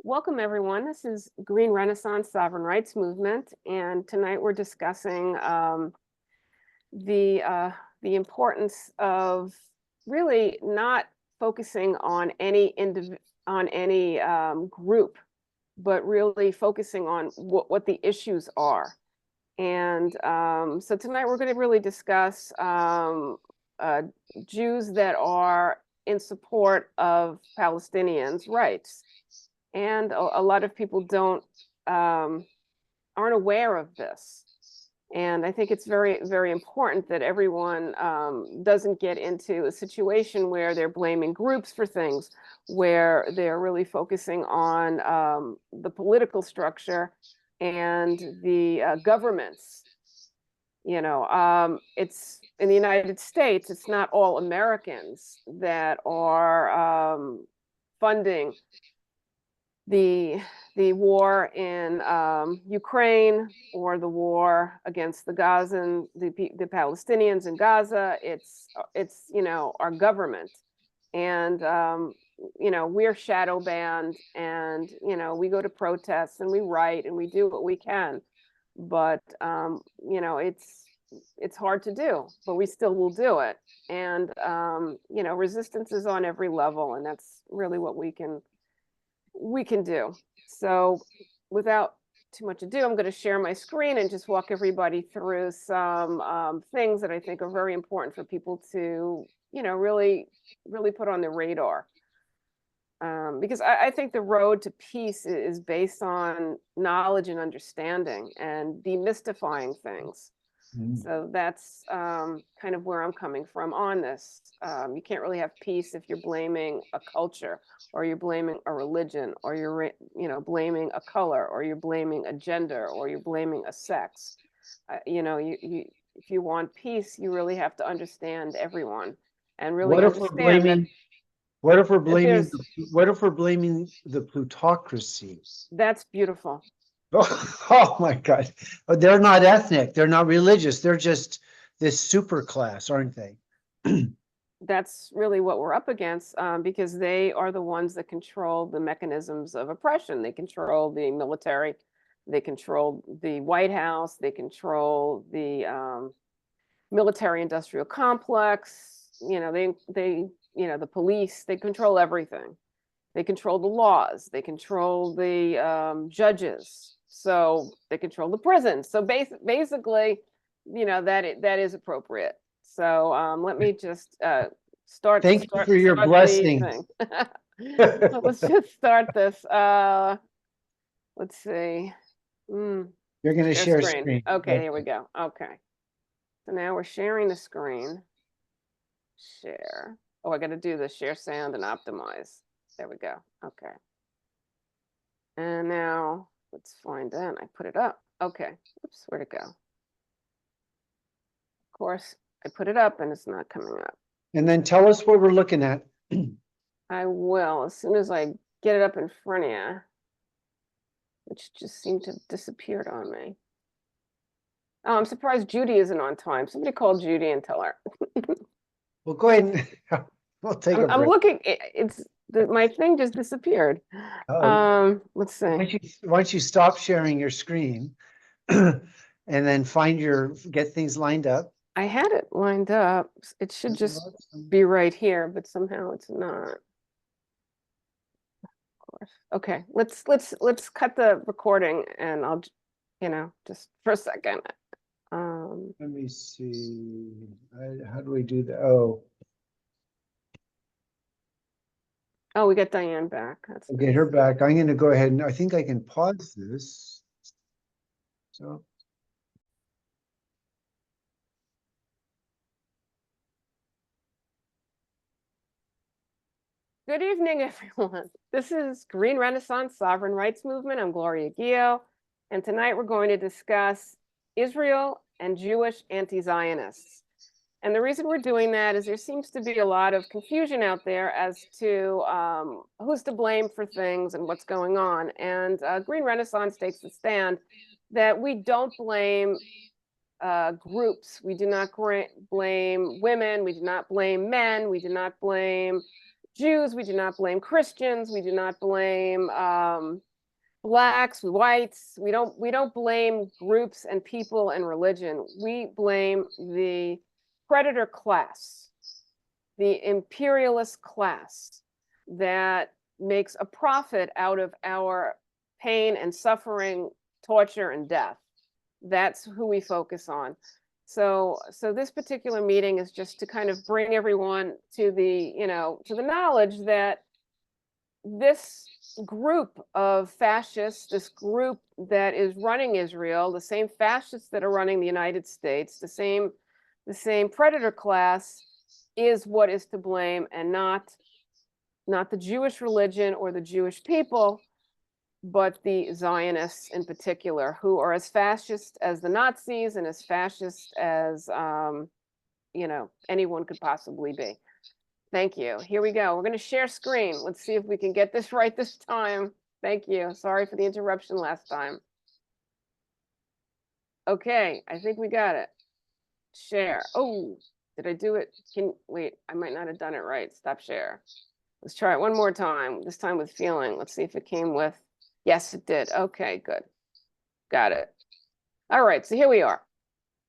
Welcome everyone. This is Green Renaissance Sovereign Rights Movement, and tonight we're discussing the importance of really not focusing on any group, but really focusing on what the issues are. And so tonight we're going to really discuss Jews that are in support of Palestinians' rights. And a lot of people aren't aware of this. And I think it's very, very important that everyone doesn't get into a situation where they're blaming groups for things, where they're really focusing on the political structure and the governments. It's in the United States, it's not all Americans that are funding the war in Ukraine or the war against the Palestinians in Gaza. It's our government, and we're shadow banned, and we go to protests and we write and we do what we can, but it's hard to do, but we still will do it. And resistance is on every level, and that's really what we can do. So without too much ado, I'm going to share my screen and just walk everybody through some things that I think are very important for people to, really put on their radar. Because I think the road to peace is based on knowledge and understanding and demystifying things. So that's kind of where I'm coming from on this. You can't really have peace if you're blaming a culture, or you're blaming a religion, or you're blaming a color, or you're blaming a gender, or you're blaming a sex. If you want peace, you really have to understand everyone and really understand what if we're blaming the plutocracy? That's beautiful. Oh my God. They're not ethnic. They're not religious. They're just this super class, aren't they? That's really what we're up against, because they are the ones that control the mechanisms of oppression. They control the military. They control the White House. They control the military industrial complex. The police. They control everything. They control the laws. They control the judges. So they control the prisons. So basically, that is appropriate. So let me just start. Thank you for your blessing. Let's just start this. Let's see. You're going to share screen. Okay, here we go. Okay. So now we're sharing the screen. Share. Oh, I got to do the share sound and optimize. There we go. Okay. And now let's find that. I put it up. Okay. Oops, where'd it go? Of course, I put it up and it's not coming up. And then tell us what we're looking at. I will, as soon as I get it up in front of you, which just seemed to have disappeared on me. Oh, I'm surprised Judy isn't on time. Somebody call Judy and tell her. Well, go ahead and we'll take a break. I'm looking. My thing just disappeared. Let's see. Why don't you stop sharing your screen and then get things lined up? I had it lined up. It should just be right here, but somehow it's not. Of course. Okay, let's cut the recording, and I'll, just for a second. Let me see. How do we do that? Oh, we got Diane back. That's get her back. I'm going to go ahead and I think I can pause this. So. Good evening, everyone. This is Green Renaissance Sovereign Rights Movement. I'm Gloria Guillo, and tonight we're going to discuss Israel and Jewish anti-Zionists. And the reason we're doing that is there seems to be a lot of confusion out there as to who's to blame for things and what's going on. And Green Renaissance takes the stand that we don't blame groups. We do not blame women. We do not blame men. We do not blame Jews, we do not blame Christians, we do not blame blacks, whites. We don't blame groups and people and religion. We blame the predator class, the imperialist class that makes a profit out of our pain and suffering, torture and death. That's who we focus on. So this particular meeting is just to kind of bring everyone to the, to the knowledge that this group of fascists, this group that is running Israel, the same fascists that are running the United States, the same predator class is what is to blame, and not the Jewish religion or the Jewish people, but the Zionists in particular, who are as fascist as the Nazis and as fascist as anyone could possibly be. Thank you. Here we go. We're going to share screen. Let's see if we can get this right this time. Thank you. Sorry for the interruption last time. Okay, I think we got it. Share. Oh, did I do it? Wait, I might not have done it right. Stop share. Let's try it one more time, this time with feeling. Let's see if it came with, yes, it did. Okay, good. Got it. All right, so here we are.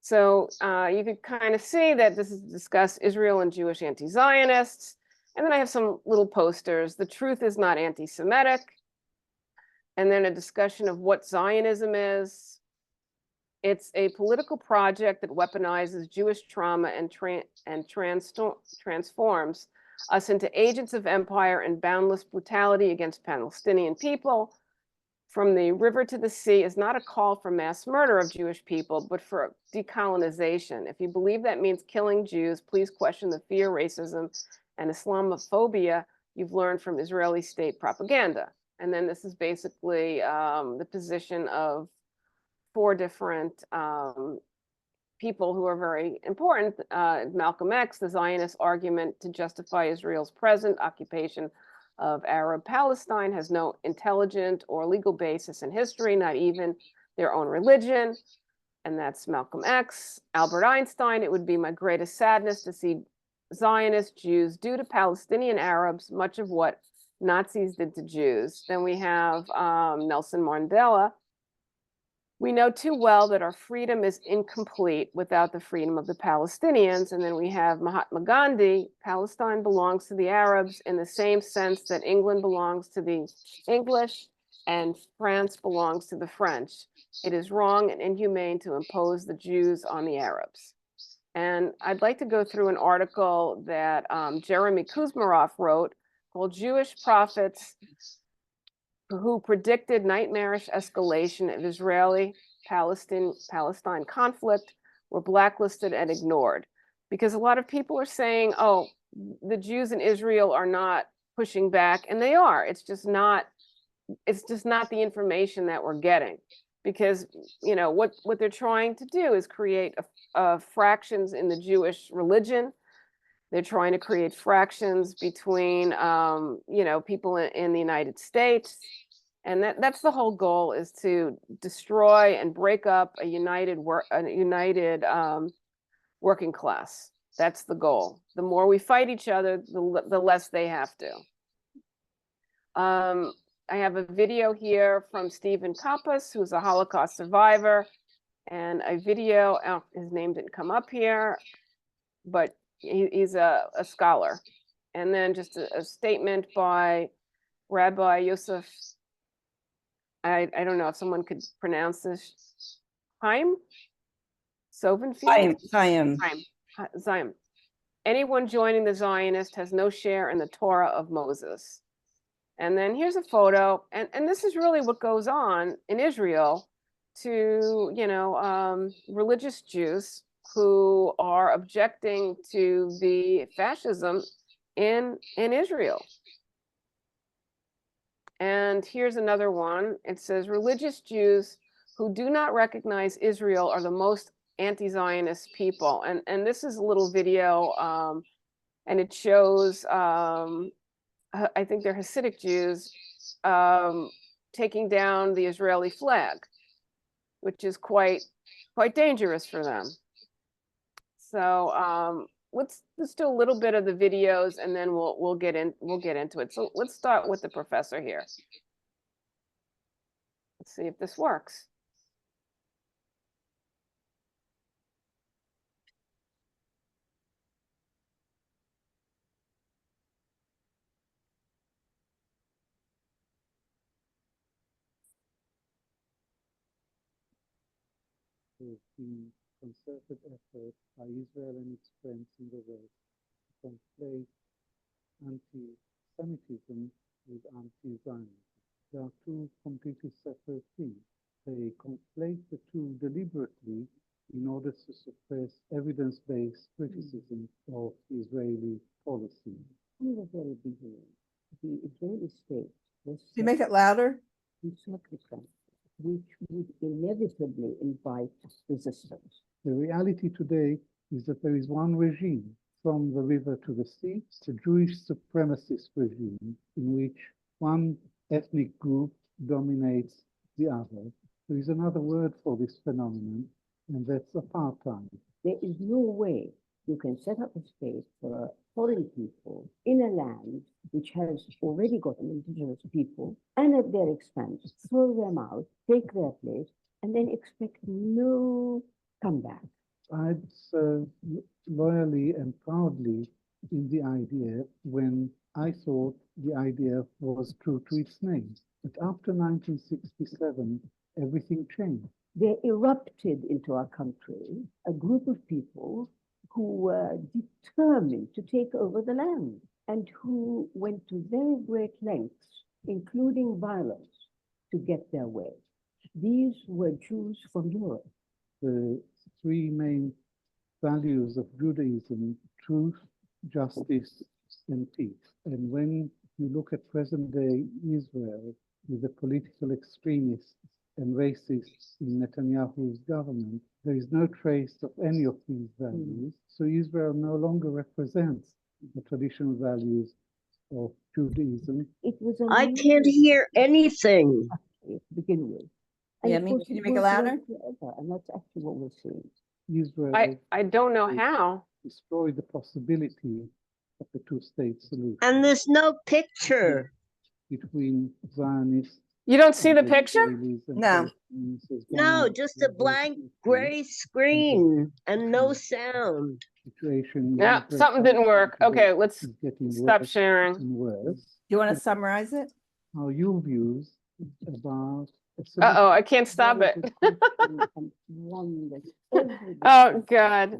So you could kind of see that this is discuss Israel and Jewish anti-Zionists. And then I have some little posters. The truth is not anti-Semitic. And then a discussion of what Zionism is. It's a political project that weaponizes Jewish trauma and transforms us into agents of empire and boundless brutality against Palestinian people. From the river to the sea is not a call for mass murder of Jewish people, but for decolonization. If you believe that means killing Jews, please question the fear, racism, and Islamophobia you've learned from Israeli state propaganda. And then this is basically the position of 4 different people who are very important. Malcolm X, the Zionist argument to justify Israel's present occupation of Arab Palestine has no intelligent or legal basis in history, not even their own religion. And that's Malcolm X. Albert Einstein, it would be my greatest sadness to see Zionist Jews do to Palestinian Arabs much of what Nazis did to Jews. Then we have Nelson Mandela. We know too well that our freedom is incomplete without the freedom of the Palestinians. And then we have Mahatma Gandhi. Palestine belongs to the Arabs in the same sense that England belongs to the English and France belongs to the French. It is wrong and inhumane to impose the Jews on the Arabs. And I'd like to go through an article that Jeremy Kuzmarov wrote called Jewish Prophets who predicted nightmarish escalation of Israeli-Palestine conflict were blacklisted and ignored. Because a lot of people are saying, oh, the Jews in Israel are not pushing back, and they are. It's just not the information that we're getting. Because, what they're trying to do is create fractions in the Jewish religion. They're trying to create fractions between, people in the United States. And that's the whole goal, is to destroy and break up a united working class. That's the goal. The more we fight each other, the less they have to. I have a video here from Stephen Kappas, who's a Holocaust survivor, and a video, his name didn't come up here, but he's a scholar. And then just a statement by Rabbi Yosef, I don't know if someone could pronounce this, Chaim Sovenfield? Chaim. Anyone joining the Zionist has no share in the Torah of Moses. And then here's a photo, and this is really what goes on in Israel to, religious Jews who are objecting to the fascism in Israel. And here's another one. It says, religious Jews who do not recognize Israel are the most anti-Zionist people. And this is a little video, and it shows, I think they're Hasidic Jews, taking down the Israeli flag, which is quite dangerous for them. So let's do a little bit of the videos and then we'll get into it. So let's start with the professor here. Let's see if this works. There's been concerted effort by Israel and its friends in the West to conflate anti-Semitism with anti-Zionism. There are two completely separate things. They conflate the two deliberately in order to suppress evidence-based criticism of Israeli policy. From the very beginning, the Israeli state was Can you make it louder? in circumstances which would inevitably invite resistance. The reality today is that there is one regime from the river to the sea, the Jewish supremacist regime in which one ethnic group dominates the other. There is another word for this phenomenon, and that's apartheid. There is no way you can set up a state for foreign people in a land which has already got an indigenous people and at their expense, throw them out, take their place, and then expect no comeback. I'd loyally and proudly in the idea when I thought the idea was true to its name. But after 1967, everything changed. There erupted into our country a group of people who were determined to take over the land and who went to very great lengths, including violence, to get their way. These were Jews from Europe. The three main values of Judaism: truth, justice, and peace. And when you look at present-day Israel with the political extremists and racists in Netanyahu's government, there is no trace of any of these values. So Israel no longer represents the traditional values of Judaism. It was a I can't hear anything. to begin with. Yeah, of me- course can you it make it won't louder? work forever, and that's actually what we're seeing. Israel I don't know how. destroyed the possibility of a two-state solution And there's no picture. between Zionists. You don't see the and picture? Israelis and No. Palestinians as No, one just a of blank those gray screen and no sound. situation in Yeah, Israel something didn't work. Okay, let's is getting stop worse sharing. and worse. Do you want to summarize it? How your views about Uh-oh, I can't stop There it. is a question and one that everybody Oh, wants God. to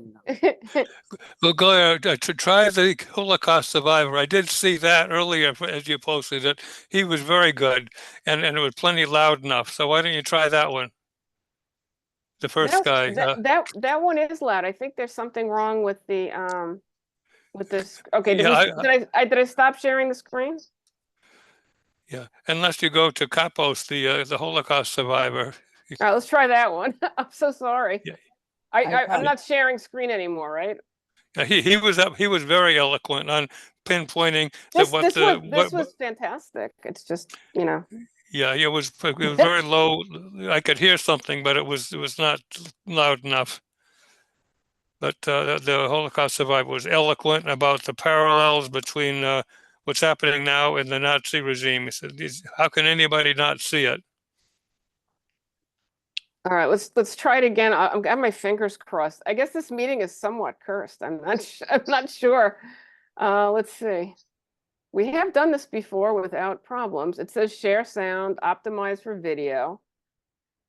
know. Well, Gloria, to try the Holocaust survivor, I did see that earlier as you posted it. He was very good, and it was plenty loud enough. So why don't you try that one? The first guy. That one is loud. I think there's something wrong with this. Okay, did Yeah, did I stop sharing the screen? yeah. Unless you go to Kapos, the Holocaust survivor. All right, let's try that one. I'm so sorry. Yeah. I'm not sharing screen anymore, right? He was very eloquent on pinpointing This what this the was this was fantastic. It's just, yeah, it was very low. I could hear something, but it was not loud enough. But the Holocaust survivor was eloquent about the parallels between what's happening now in the Nazi regime. He said, "How can anybody not see it?" all right, let's try it again. I've got my fingers crossed. I guess this meeting is somewhat cursed. I'm not sure. Let's see. We have done this before without problems. It says share sound, optimize for video.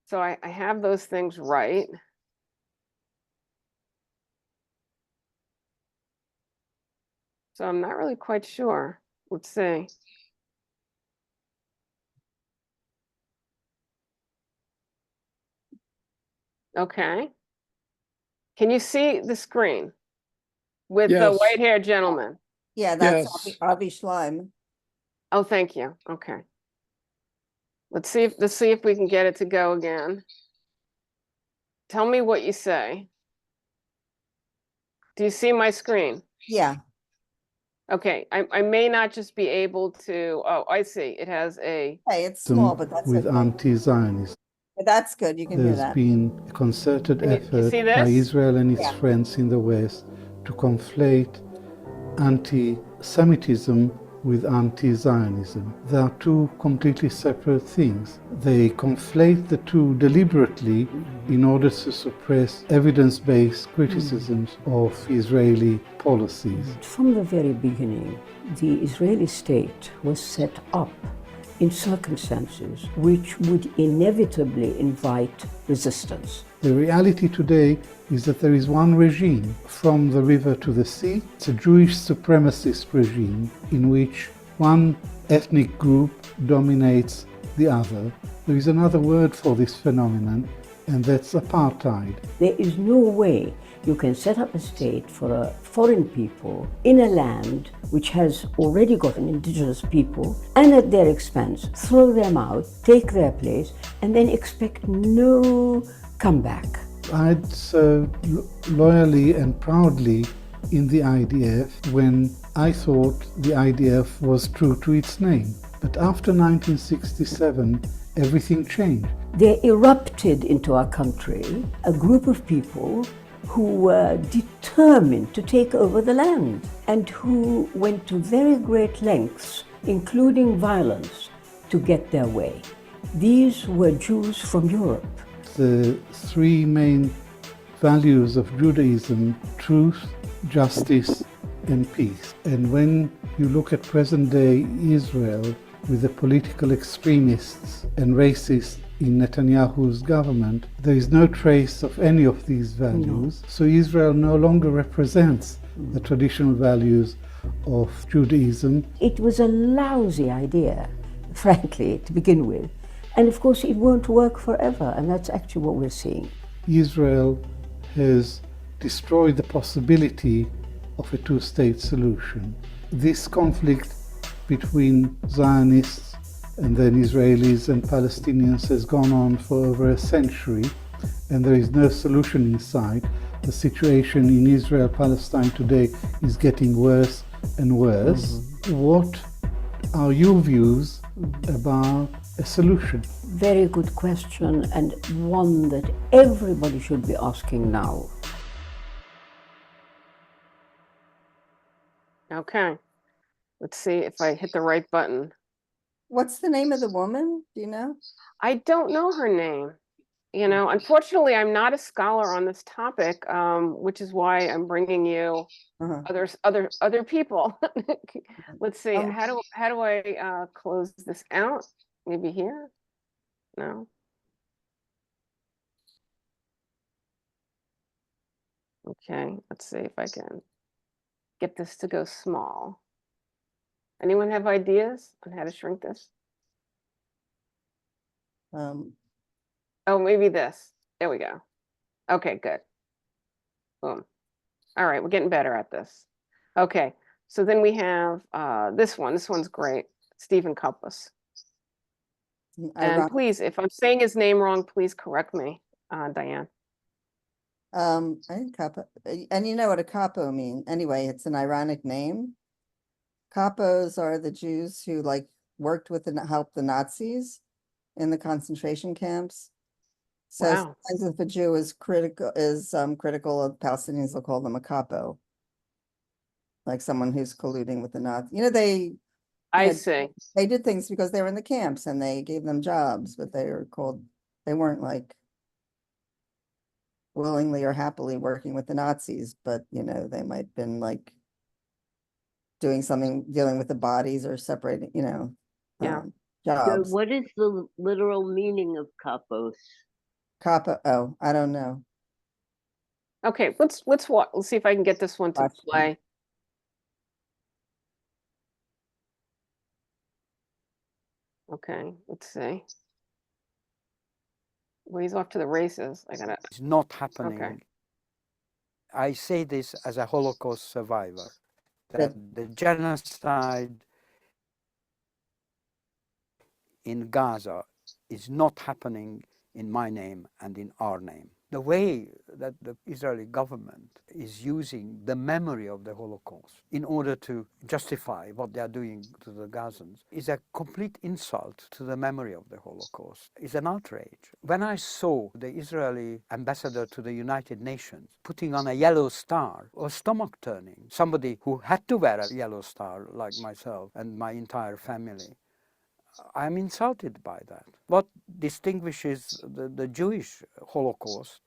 So I have those things right. So I'm not really quite sure. Let's see. Okay. Can you see the screen with the Yes. white-haired gentleman? Yeah, that's Yes. Avi Schleim. Oh, thank you. Okay. Let's see if we can get it to go again. Tell me what you say. Do you see my screen? Yeah, Okay, I may not just be able to, oh, I see. It has a, hey, it's small, but that's with okay. anti-Zionism. But that's good, you can hear There's that. been a concerted Can you effort see by this? Israel and its Yeah. friends in the West to to conflate anti-Semitism with anti-Zionism. They are two completely separate things. They conflate the two deliberately in order to suppress evidence-based criticisms of Israeli policies. From the very beginning, the Israeli state was set up in circumstances which would inevitably invite resistance. The reality today is that there is one regime from the river to the sea. It's a Jewish supremacist regime in which one ethnic group dominates the other. There is another word for this phenomenon, and that's apartheid. There is no way you can set up a state for a foreign people in a land which has already got an indigenous people and at their expense throw them out, take their place, and then expect no comeback. I'd served loyally and proudly in the IDF when I thought the IDF was true to its name. But after 1967, everything changed. There erupted into our country a group of people who were determined to take over the land and who went to very great lengths, including violence, to get their way. These were Jews from Europe. The three main values of Judaism: truth, justice, and peace. And when you look at present-day Israel with the political extremists and racists in Netanyahu's government, there is no trace of any of these values. So Israel no longer represents the traditional values of Judaism. It was a lousy idea, frankly, to begin with. And of course, it won't work forever, and that's actually what we're seeing. Israel has destroyed the possibility of a two-state solution. This conflict between Zionists and then Israelis and Palestinians has gone on for over a century, and there is no solution in sight. The situation in Israel-Palestine today is getting worse and worse. What are your views about a solution? Very good question, and one that everybody should be asking now. Okay, let's see if I hit the right button. What's the name of the woman? Do you know? I don't know her name. You know, unfortunately, I'm not a scholar on this topic, which is why I'm bringing you other people. Let's see. How do I close this out? Maybe here? No. Okay, let's see if I can get this to go small. Anyone have ideas on how to shrink this? Oh, maybe this. There we go. Okay, good. Boom. All right, we're getting better at this. Okay, so then we have this one. This one's great. Stephen Couples. And please, if I'm saying his name wrong, please correct me, Diane. I think capo, and you know what a capo means. Anyway, it's an ironic name. Capos are the Jews who like worked with and helped the Nazis in the concentration camps. So Wow. sometimes if a Jew is critical of Palestinians, they'll call them a capo, like someone who's colluding with the Nazis. You know, I see. they did things because they were in the camps and they gave them jobs, but they weren't like willingly or happily working with the Nazis, but you know, they might have been like doing something, dealing with the bodies or separating, you know, Yeah. So jobs. what is the literal meaning of kapos? Capo, oh, I don't know. Okay, let's watch. Let's see if I can get this one to Watch. play. Okay, let's see. Well, he's off to the races. I gotta. It's not happening. Okay. I say this as a Holocaust survivor, that the genocide in Gaza is not happening in my name and in our name. the way that the Israeli government is using the memory of the Holocaust in order to justify what they are doing to the Gazans is a complete insult to the memory of the Holocaust. It's an outrage. When I saw the Israeli ambassador to the United Nations putting on a yellow star, or stomach turning, somebody who had to wear a yellow star like myself and my entire family, I'm insulted by that. What distinguishes the Jewish Holocaust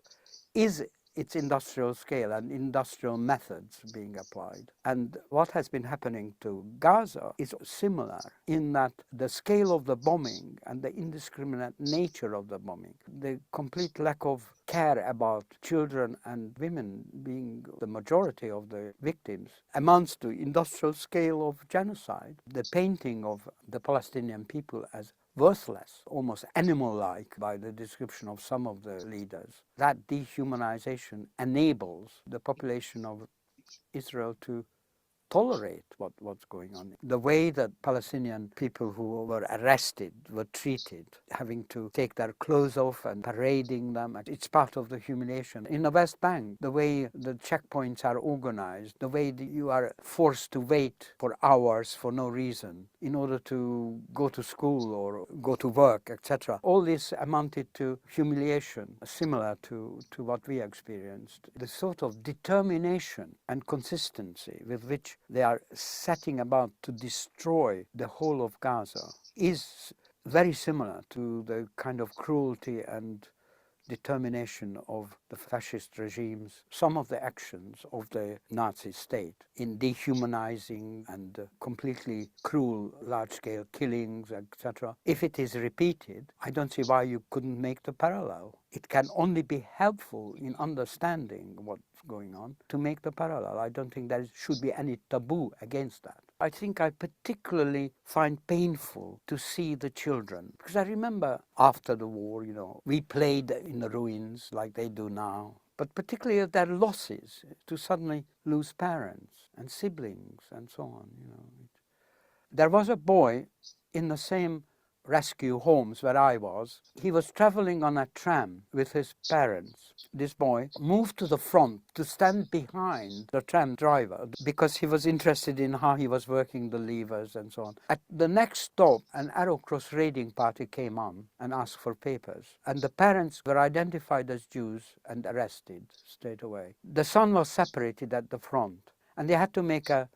is its industrial scale and industrial methods being applied. And what has been happening to Gaza is similar in that the scale of the bombing and the indiscriminate nature of the bombing, the complete lack of care about children and women being the majority of the victims, amounts to industrial scale of genocide. The painting of the Palestinian people as worthless, almost animal-like by the description of some of the leaders. That dehumanization enables the population of Israel to tolerate what's going on. The way that Palestinian people who were arrested were treated, having to take their clothes off and parading them, it's part of the humiliation. In the West Bank, the way the checkpoints are organized, the way that you are forced to wait for hours for no reason in order to go to school or go to work, etc. All this amounted to humiliation, similar to what we experienced. The sort of determination and consistency with which they are setting about to destroy the whole of Gaza is very similar to the kind of cruelty and determination of the fascist regimes, some of the actions of the Nazi state in dehumanizing and completely cruel large-scale killings, etc. If it is repeated, I don't see why you couldn't make the parallel. It can only be helpful in understanding what's going on to make the parallel. I don't think there should be any taboo against that. I think I particularly find painful to see the children, because I remember after the war, we played in the ruins like they do now, but particularly their losses, to suddenly lose parents and siblings and so on. There was a boy in the same rescue homes where I was. He was traveling on a tram with his parents. This boy moved to the front to stand behind the tram driver because he was interested in how he was working the levers and so on. At the next stop, an Arrow Cross raiding party came on and asked for papers. And the parents were identified as Jews and arrested straight away. The son was separated at the front, and they had to make an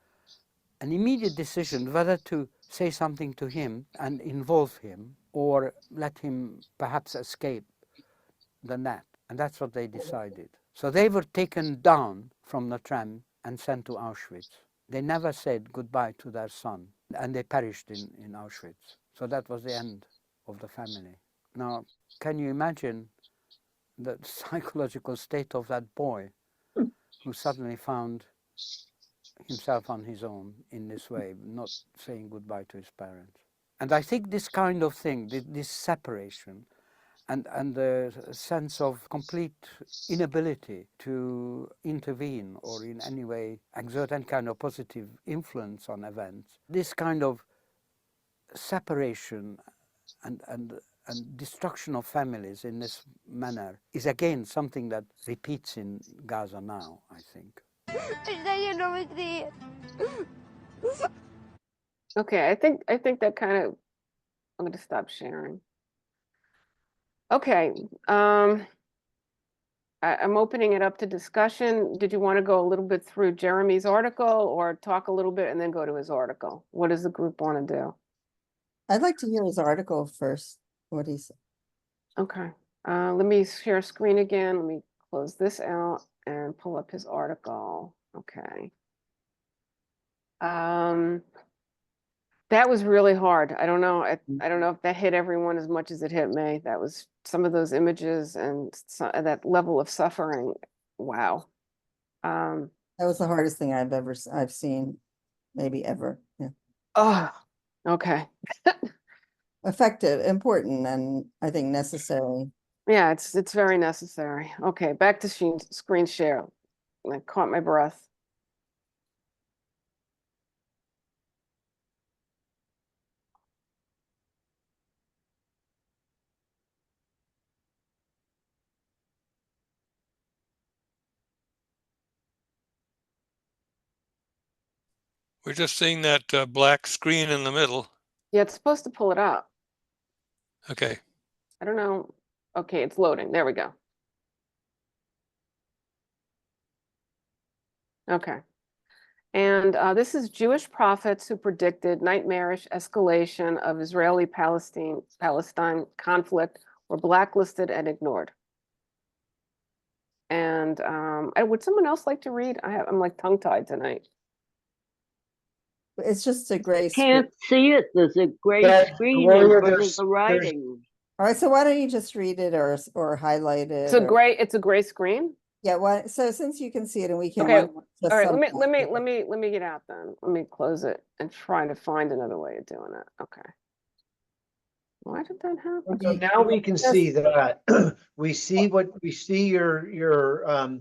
immediate decision whether to say something to him and involve him or let him perhaps escape the net. And that's what they decided. So they were taken down from the tram and sent to Auschwitz. They never said goodbye to their son, and they perished in Auschwitz. So that was the end of the family. Now, can you imagine the psychological state of that boy who suddenly found himself on his own in this way, not saying goodbye to his parents? And I think this kind of thing, this separation and the sense of complete inability to intervene or in any way exert any kind of positive influence on events, this kind of separation and destruction of families in this manner is again something that repeats in Gaza now, I think. Okay, I think that kind of, I'm going to stop sharing. Okay, I'm opening it up to discussion. Did you want to go a little bit through Jeremy's article or talk a little bit and then go to his article? What does the group want to do? I'd like to hear his article first, what he said. Okay, let me share screen again. Let me close this out and pull up his article. Okay. That was really hard. I don't know. I don't know if that hit everyone as much as it hit me. That was some of those images and that level of suffering. Wow. That was the hardest thing I've seen, maybe ever. Yeah. Oh, okay. Effective, important, and I think necessary. Yeah, it's very necessary. Okay, back to screen share. I caught my breath. We're just seeing that black screen in the middle. Yeah, it's supposed to pull it up. Okay. I don't know. Okay, it's loading. There we go. Okay. And this is Jewish prophets who predicted nightmarish escalation of Israeli-Palestine conflict were blacklisted and ignored. And would someone else like to read? I'm like tongue-tied tonight. It's just a gray screen. Can't see it. There's a gray That screen in Gloria, front of there's- the writing. All right, so why don't you just read it or highlight it? It's a gray screen. Yeah, why, so since you can see it and we can't. Okay, why don't we just All right, summarize it? let me get out then. Let me close it and try to find another way of doing it. Okay. Why did that happen? So now we can see that. We see your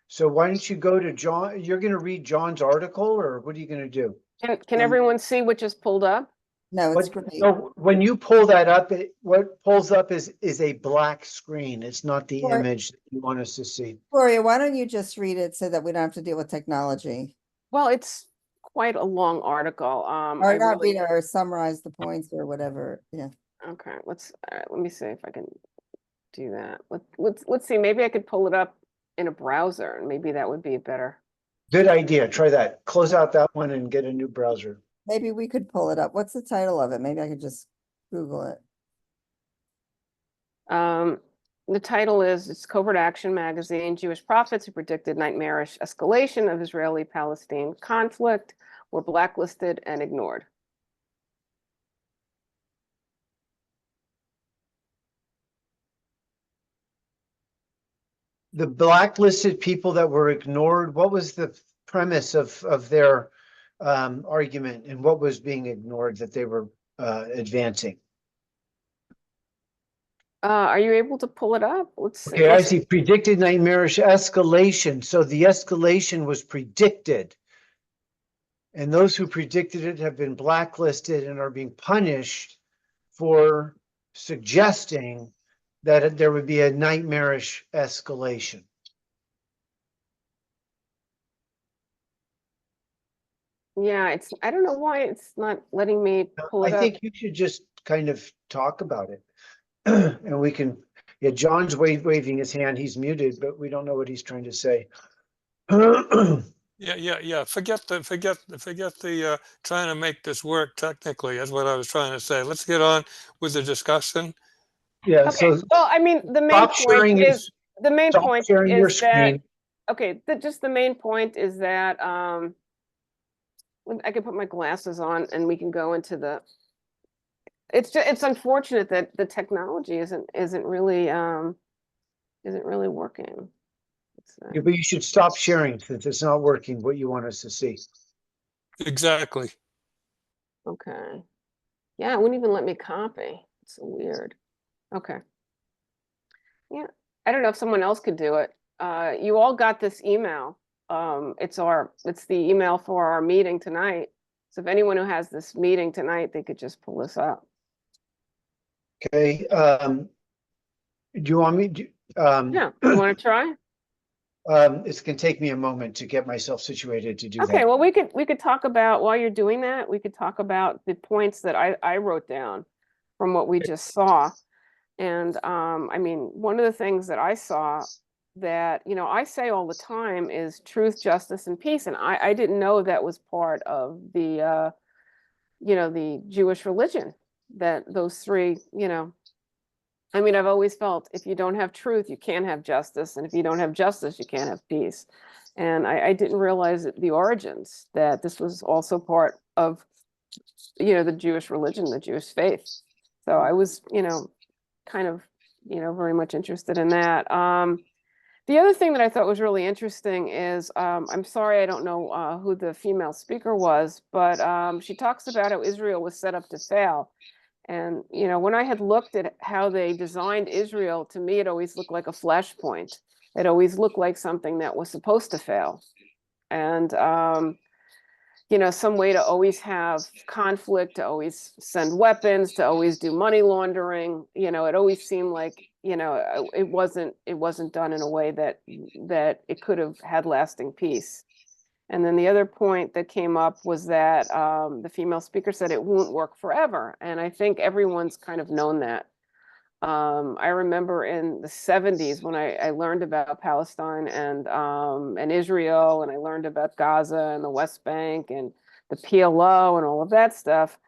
so why don't you go to John? You're gonna read John's article, or what are you gonna do? Can everyone see what just pulled up? No, it's What, great. no, when you pull that up, what pulls up is a black screen. It's not the Or- image that you want us to see. Gloria, why don't you just read it so that we don't have to deal with technology? Well, it's quite a long article. Or I not really, read it or summarize the points or whatever, yeah. okay, all right, let me see if I can do that. Let's see, maybe I could pull it up in a browser and maybe that would be better. Good idea. Try that. Close out that one and get a new browser. Maybe we could pull it up. What's the title of it? Maybe I could just Google it. The title is, it's Covert Action Magazine, Jewish prophets who predicted nightmarish escalation of Israeli-Palestine conflict were blacklisted and ignored. The blacklisted people that were ignored, what was the premise of their argument, and what was being ignored that they were advancing? Are you able to pull it up? Okay, I see predicted nightmarish escalation. So the escalation was predicted. And those who predicted it have been blacklisted and are being punished for suggesting that there would be a nightmarish escalation. Yeah, I don't know why it's not letting me pull I it up. think you should just kind of talk about it. And we can, yeah, John's waving his hand. He's muted, but we don't know what he's trying to say. Yeah. Forget the trying to make this work technically. That's what I was trying to say. Let's get on with the discussion. Yeah, Okay, so well, I mean, the main stop sharing point is, stop sharing your is that, screen. okay, just the main point is that, I could put my glasses on and we can go into the, it's unfortunate that the technology isn't really working. Yeah, but you should stop sharing since it's not working what you want us to see. Exactly. Okay. Yeah, it wouldn't even let me copy. It's so weird. Okay. Yeah, I don't know if someone else could do it. You all got this email. It's the email for our meeting tonight. So if anyone who has this meeting tonight, they could just pull this up. Okay, do you want me to, Yeah, you want to try? it's gonna take me a moment to get myself situated to do Okay, that. well, we could talk about, while you're doing that, we could talk about the points that I wrote down from what we just saw. And I mean, one of the things that I saw that, I say all the time is truth, justice, and peace. And I didn't know that was part of the, the Jewish religion, that those three, I mean, I've always felt if you don't have truth, you can't have justice. And if you don't have justice, you can't have peace. And I didn't realize the origins, that this was also part of, the Jewish religion, the Jewish faith. So I was, kind of, very much interested in that. The other thing that I thought was really interesting is, I'm sorry, I don't know who the female speaker was, but she talks about how Israel was set up to fail. And, when I had looked at how they designed Israel, to me, it always looked like a flashpoint. It always looked like something that was supposed to fail. And, some way to always have conflict, to always send weapons, to always do money laundering. It always seemed like, it wasn't done in a way that it could have had lasting peace. And then the other point that came up was that the female speaker said it won't work forever. And I think everyone's kind of known that. I remember in the 70s when I learned about Palestine and Israel, and I learned about Gaza and the West Bank and the PLO and all of that stuff.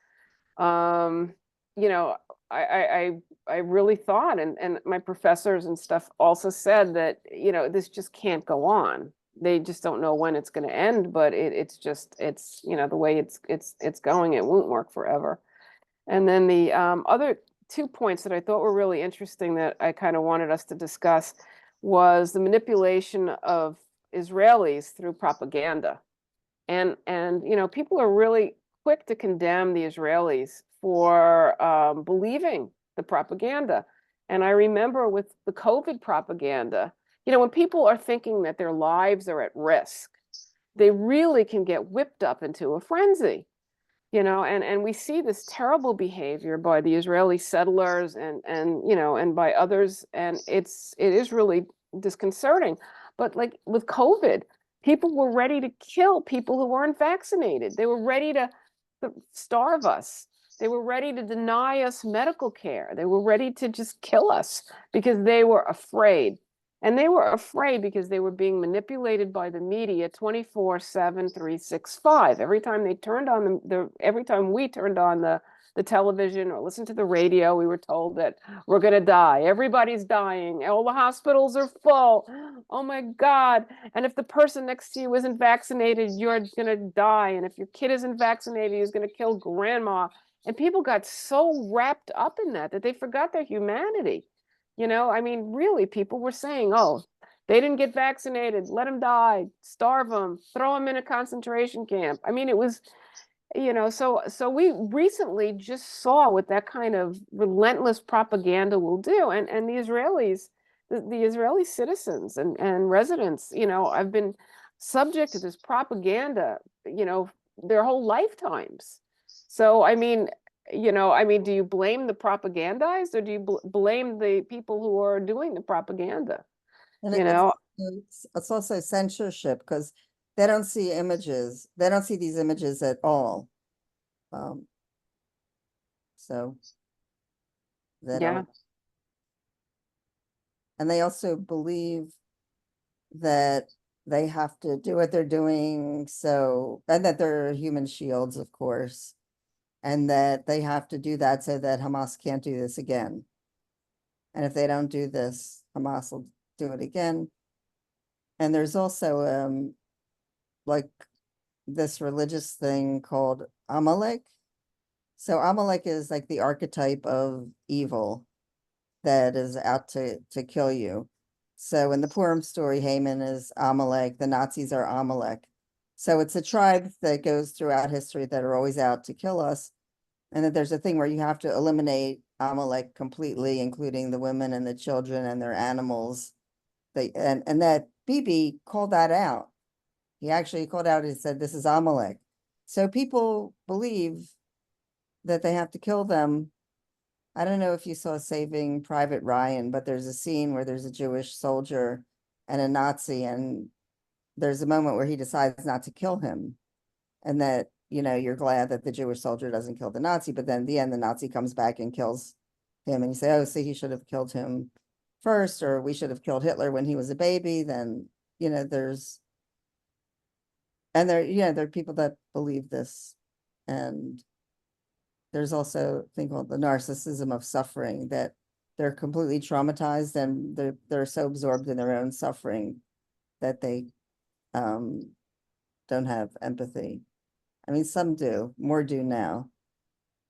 You know, I really thought, and my professors and stuff also said that, you know, this just can't go on. They just don't know when it's going to end, but it's just, it's, you know, the way it's going, it won't work forever. And then the other 2 points that I thought were really interesting that I kind of wanted us to discuss was the manipulation of Israelis through propaganda. And you know, people are really quick to condemn the Israelis for believing the propaganda. And I remember with the COVID propaganda, you know, when people are thinking that their lives are at risk, they really can get whipped up into a frenzy, you know, and we see this terrible behavior by the Israeli settlers and you know, and by others, and it is really disconcerting. But like with COVID, people were ready to kill people who weren't vaccinated. They were ready to starve us. They were ready to deny us medical care. They were ready to just kill us because they were afraid. And they were afraid because they were being manipulated by the media 24/7, 365. Every time they turned on every time we turned on the television or listened to the radio, we were told that we're going to die. Everybody's dying. All the hospitals are full. Oh my God. And if the person next to you isn't vaccinated, you're going to die. And if your kid isn't vaccinated, he's going to kill grandma. And people got so wrapped up in that they forgot their humanity. You know, I mean, really, people were saying, oh, they didn't get vaccinated, let them die, starve them, throw them in a concentration camp. I mean, it was, you know, so we recently just saw what that kind of relentless propaganda will do. And the Israelis, the Israeli citizens and residents, you know, have been subject to this propaganda, you know, their whole lifetimes. So, I mean, you know, I mean, do you blame the propagandized or do you blame the people who are doing the propaganda? And You know, it's also censorship because they don't see images. They don't see these images at all. So they yeah. don't. And they also believe that they have to do what they're doing. So, and that they're human shields, of course, and that they have to do that so that Hamas can't do this again. And if they don't do this, Hamas will do it again. And there's also like this religious thing called Amalek. So Amalek is like the archetype of evil that is out to kill you. So in the Purim story, Haman is Amalek, the Nazis are Amalek. So it's a tribe that goes throughout history that are always out to kill us. And that there's a thing where you have to eliminate Amalek completely, including the women and the children and their animals. And that Bibi called that out. He actually called out and said, this is Amalek. So people believe that they have to kill them. I don't know if you saw Saving Private Ryan, but there's a scene where there's a Jewish soldier and a Nazi, and there's a moment where he decides not to kill him. And that, you know, you're glad that the Jewish soldier doesn't kill the Nazi, but then in the end, the Nazi comes back and kills him. And you say, oh, see, he should have killed him first, or we should have killed Hitler when he was a baby. Then, you know, there are people that believe this. And there's also a thing called the narcissism of suffering, that they're completely traumatized and they're so absorbed in their own suffering that they don't have empathy. I mean, some do, more do now.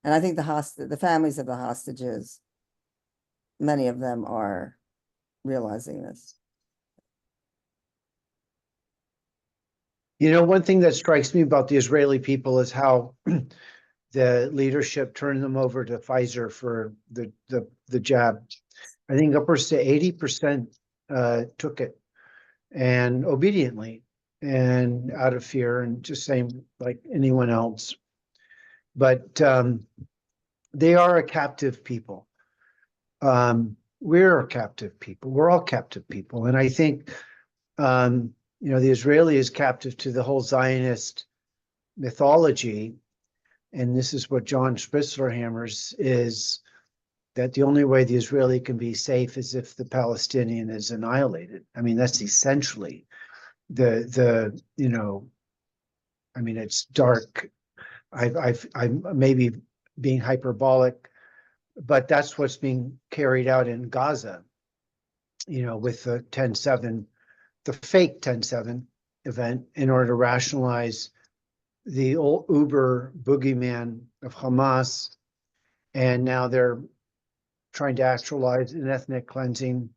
And I think the families of the hostages, many of them are realizing this. You know, one thing that strikes me about the Israeli people is how the leadership turned them over to Pfizer for the jab. I think upwards to 80% took it, and obediently and out of fear, and just same like anyone else. But they are a captive people. We're a captive people. We're all captive people. And I think, you you know, the Israeli is captive to the whole Zionist mythology. And this is what John Spitzler hammers, is that the only way the Israeli can be safe is if the Palestinian is annihilated. I mean, that's essentially you know, I mean, it's dark. I'm maybe being hyperbolic, but that's what's being carried out in Gaza, you know, with the 10/7, the fake 10/7 event, in order to rationalize the old Uber boogeyman of Hamas. And now they're trying to actualize an ethnic cleansing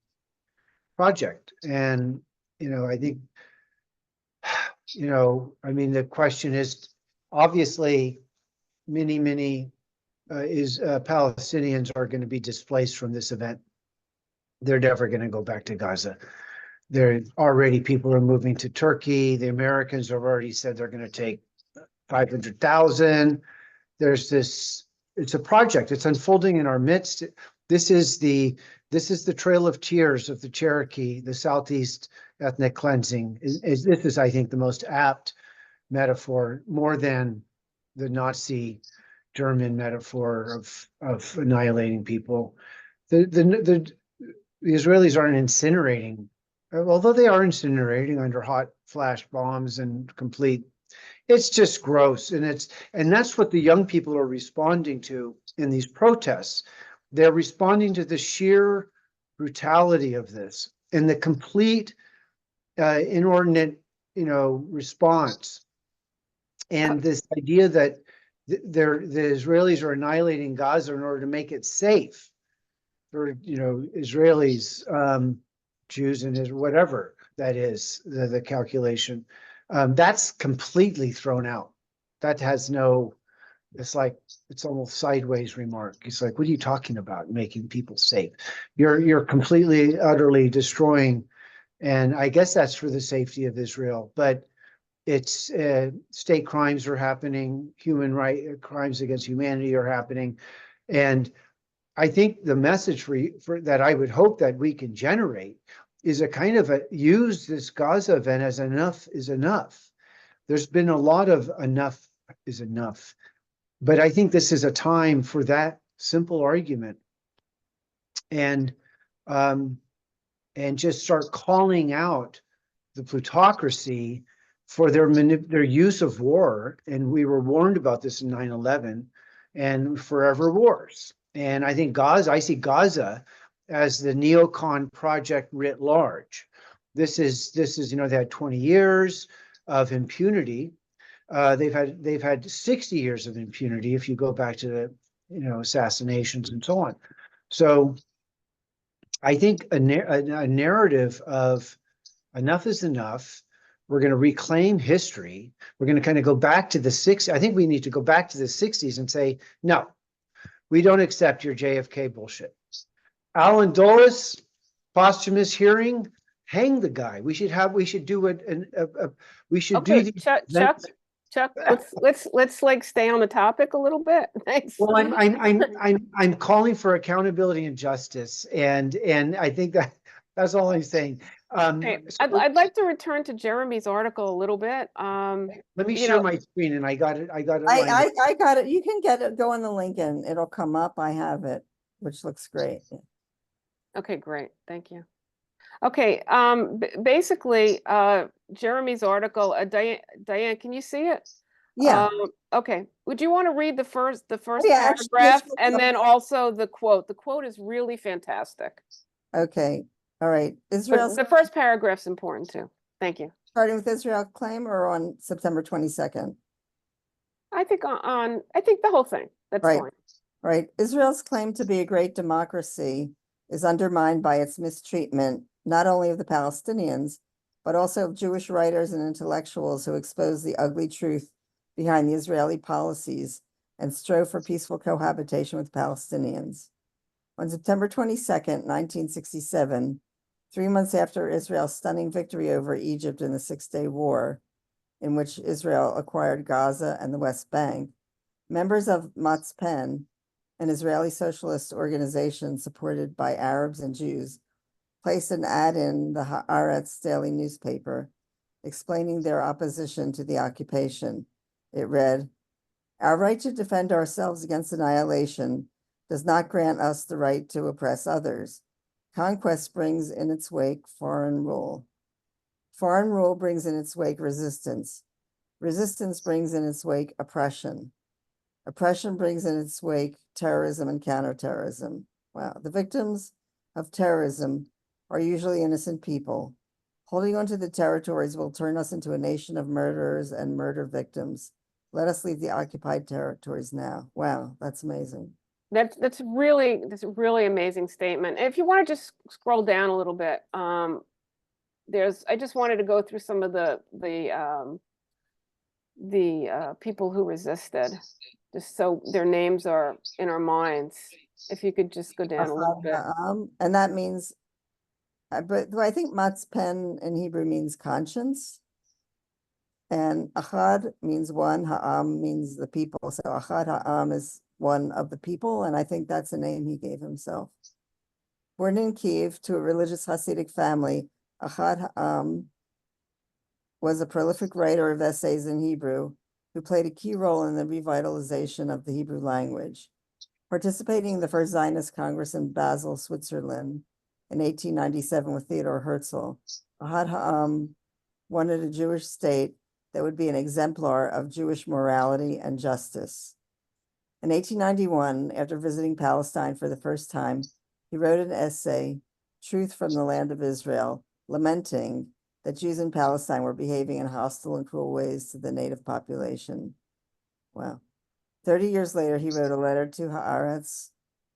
project. And, you know, I think, you know, I mean, the question is, obviously, many Palestinians are going to be displaced from this event. They're never going to go back to Gaza. There already people are moving to Turkey. The Americans have already said they're going to take 500,000. There's this, it's a project. It's unfolding in our midst. This is the Trail of Tears of the Cherokee, the Southeast ethnic cleansing. This is, I think, the most apt metaphor, more than the Nazi German metaphor of annihilating people. The Israelis aren't incinerating, although they are incinerating under hot flash bombs and complete. It's just gross, and that's what the young people are responding to in these protests. They're responding to the sheer brutality of this and the complete inordinate, you know, response. And this idea that the Israelis are annihilating Gaza in order to make it safe for, you know, Israelis, Jews, and whatever that is, the calculation. That's completely thrown out. That has no, it's like, it's almost sideways remark. It's like, what are you talking about? Making people safe. You're completely, utterly destroying. And I guess that's for the safety of Israel, but it's state crimes are happening, human rights crimes against humanity are happening. And I think the message for that I would hope that we can generate is a kind of use this Gaza event as enough is enough. There's been a lot of enough is enough, but I think this is a time for that simple argument, and just start calling out the plutocracy for their use of war. And we were warned about this in 9/11 and forever wars. And I think I see Gaza as the neocon project writ large. This is, you know, they had 20 years of impunity. They've had 60 years of impunity if you go back to the, you know, assassinations and so on. So I think a narrative of enough is enough. We're going to reclaim history. We're going to kind of go back to the 60s. I think we need to go back to the 60s and say, no, we don't accept your JFK bullshit. Alan Dulles, posthumous hearing, hang the guy. We should do it. We should do Okay, the Chuck, let's like stay on the topic a little bit. Thanks. Well, I'm calling for accountability and justice, and I think that's all I'm saying. Okay, I'd like to return to Jeremy's article a little bit. Let me you share know- my screen, and I got it. I got it. You can get it, go on the link and it'll come up. I have it, which looks great. Okay, great. Thank you. Okay, basically, Jeremy's article, Diane, can you see it? Yeah. Okay, would you want to read the first Yeah, actually, paragraph it's- and then also the quote? The quote is really fantastic. Okay. All right. But Israel's the first paragraph's important too. Thank you. starting with Israel claim or on September 22nd? I think I think the whole thing. That's Right. fine. Right. Israel's claim to be a great democracy is undermined by its mistreatment, not only of the Palestinians, but also of Jewish writers and intellectuals who expose the ugly truth behind the Israeli policies and strove for peaceful cohabitation with Palestinians. On September 22nd, 1967, 3 months after Israel's stunning victory over Egypt in the Six-Day War, in which Israel acquired Gaza and the West Bank, members of Matzpen, an Israeli socialist organization supported by Arabs and Jews, placed an ad in the Haaretz daily newspaper explaining their opposition to the occupation. It read, "Our right to defend ourselves against annihilation does not grant us the right to oppress others. Conquest brings in its wake foreign rule. Foreign rule brings in its wake resistance. Resistance brings in its wake oppression. Oppression brings in its wake terrorism and counterterrorism." Wow. The victims of terrorism are usually innocent people. Holding on to the territories will turn us into a nation of murderers and murder victims. Let us leave the occupied territories now. Wow, that's amazing. That's a really amazing statement. And if you want to just scroll down a little bit, I just wanted to go through some of the people who resisted, just so their names are in our minds. If you could just go down a little bit. And that means, but I think matzpen in Hebrew means conscience. And achad means one, ha'am means the people. So achad ha'am is one of the people, and I think that's a name he gave himself. Born in Kiev to a religious Hasidic family, Achad Ha'am was a prolific writer of essays in Hebrew who played a key role in the revitalization of the Hebrew language. Participating in the first Zionist Congress in Basel, Switzerland in 1897 with Theodor Herzl, Achad Ha'am wanted a Jewish state that would be an exemplar of Jewish morality and justice. In 1891, after visiting Palestine for the first time, he wrote an essay, Truth from the Land of Israel, lamenting that Jews in Palestine were behaving in hostile and cruel ways to the native population. Wow. 30 years later, he wrote a letter to Haaretz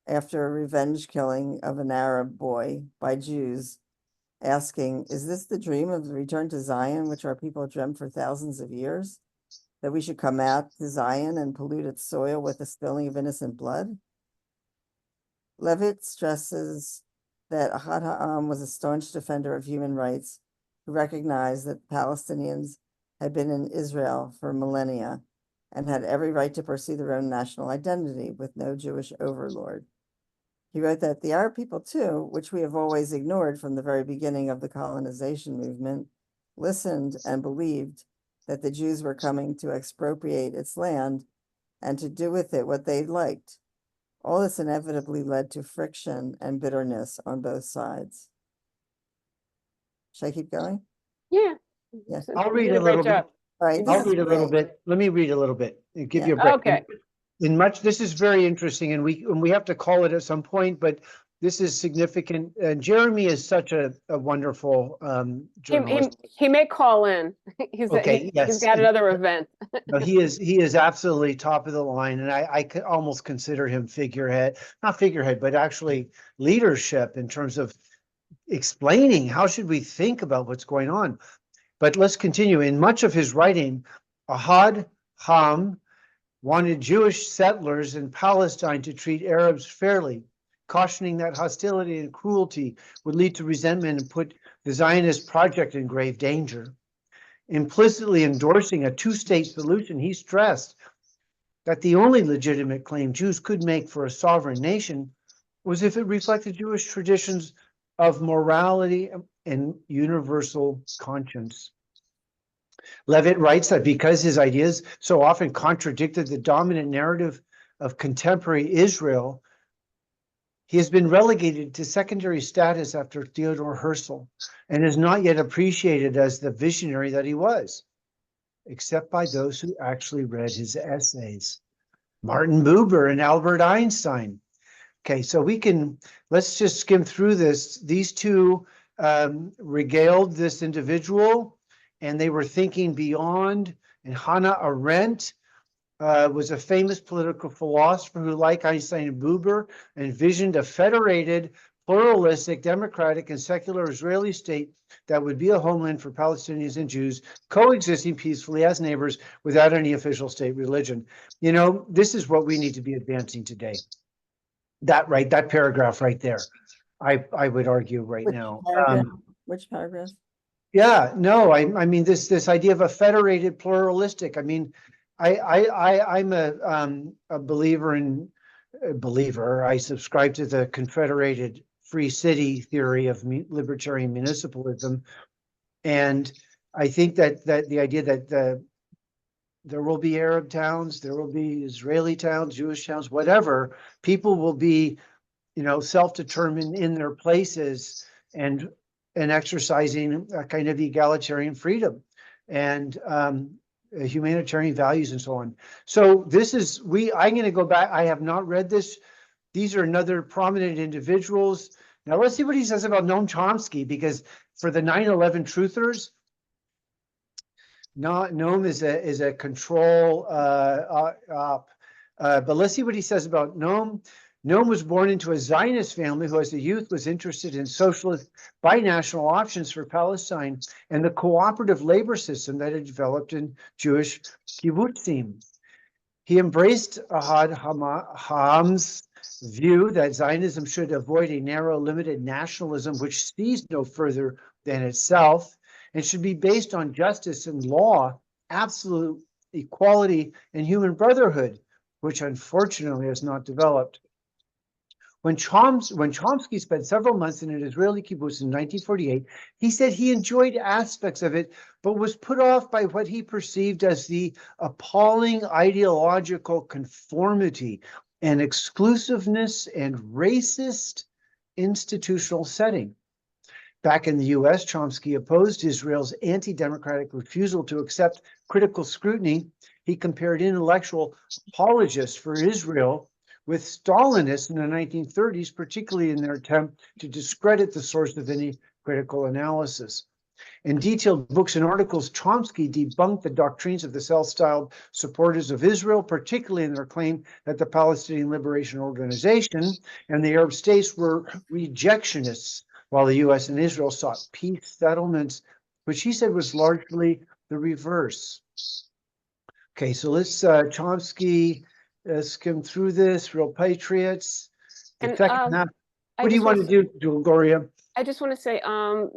after a revenge killing of an Arab boy by Jews, asking, "Is this the dream of the return to Zion, which our people dreamt for thousands of years? That we should come out to Zion and pollute its soil with the spilling of innocent blood?" Levitt stresses that Ahad Ha'am was a staunch defender of human rights who recognized that Palestinians had been in Israel for millennia and had every right to pursue their own national identity with no Jewish overlord. He wrote that the Arab people too, which we have always ignored from the very beginning of the colonization movement, listened and believed that the Jews were coming to expropriate its land and to do with it what they liked. All this inevitably led to friction and bitterness on both sides. Should I keep going? Yeah. Yes. I'll You read did a great little bit. job. All right. I'll this is read a little great. bit. Let me read a little bit and give Yeah. you a break. Okay. In much, this is very interesting, and we have to call it at some point, but this is significant. And Jeremy is such a wonderful journalist. He may call in. Okay, He's yes. got another event. No, he is absolutely top of the line, and I could almost consider him figurehead, not figurehead, but actually leadership in terms of explaining how should we think about what's going on. But let's continue. In much of his writing, Ahad Ha'am wanted Jewish settlers in Palestine to treat Arabs fairly, cautioning that hostility and cruelty would lead to resentment and put the Zionist project in grave danger. Implicitly endorsing a two-state solution, he stressed that the only legitimate claim Jews could make for a sovereign nation was if it reflected Jewish traditions of morality and universal conscience. Levitt writes that because his ideas so often contradicted the dominant narrative of contemporary Israel, he has been relegated to secondary status after Theodor Herzl and is not yet appreciated as the visionary that he was, except by those who actually read his essays. Martin Buber and Albert Einstein. Okay, so let's just skim through this. These two regaled this individual, and they were thinking beyond. And Hannah Arendt was a famous political philosopher who, like Einstein and Buber, envisioned a federated, pluralistic, democratic, and secular Israeli state that would be a homeland for Palestinians and Jews, coexisting peacefully as neighbors without any official state religion. You know, this is what we need to be advancing today. That paragraph right there, I would argue right now. Which paragraph? Yeah, no, I mean this idea of a federated pluralistic. I mean, I'm a believer in I subscribe to the confederated free city theory of libertarian municipalism, and I think that the idea that there will be Arab towns, there will be Israeli towns, Jewish towns, whatever, people will be, self-determined in their places and exercising a kind of egalitarian freedom and humanitarian values and so on. So this is, I'm going to go back. I have not read this. These are another prominent individuals. Now let's see what he says about Noam Chomsky, because for the 9/11 truthers, Noam is a control op. But let's see what he says about Noam. Noam was born into a Zionist family who, as a youth, was interested in socialist binational options for Palestine and the cooperative labor system that had developed in Jewish kibbutzim. He embraced Ahad Ha'am's view that Zionism should avoid a narrow, limited nationalism which sees no further than itself, and should be based on justice and law, absolute equality, and human brotherhood, which unfortunately has not developed. When Chomsky spent several months in an Israeli kibbutz in 1948, he said he enjoyed aspects of it, but was put off by what he perceived as the appalling ideological conformity and exclusiveness and racist institutional setting. Back in the US, Chomsky opposed Israel's anti-democratic refusal to accept critical scrutiny. He compared intellectual apologists for Israel with Stalinists in the 1930s, particularly in their attempt to discredit the source of any critical analysis. In detailed books and articles, Chomsky debunked the doctrines of the self-styled supporters of Israel, particularly in their claim that the Palestinian Liberation Organization and the Arab states were rejectionists, while the US and Israel sought peace settlements, which he said was largely the reverse. Okay, so let's Chomsky skim through this. Real Patriots. And, What I do you just want want to do, Gloria? I just want to say,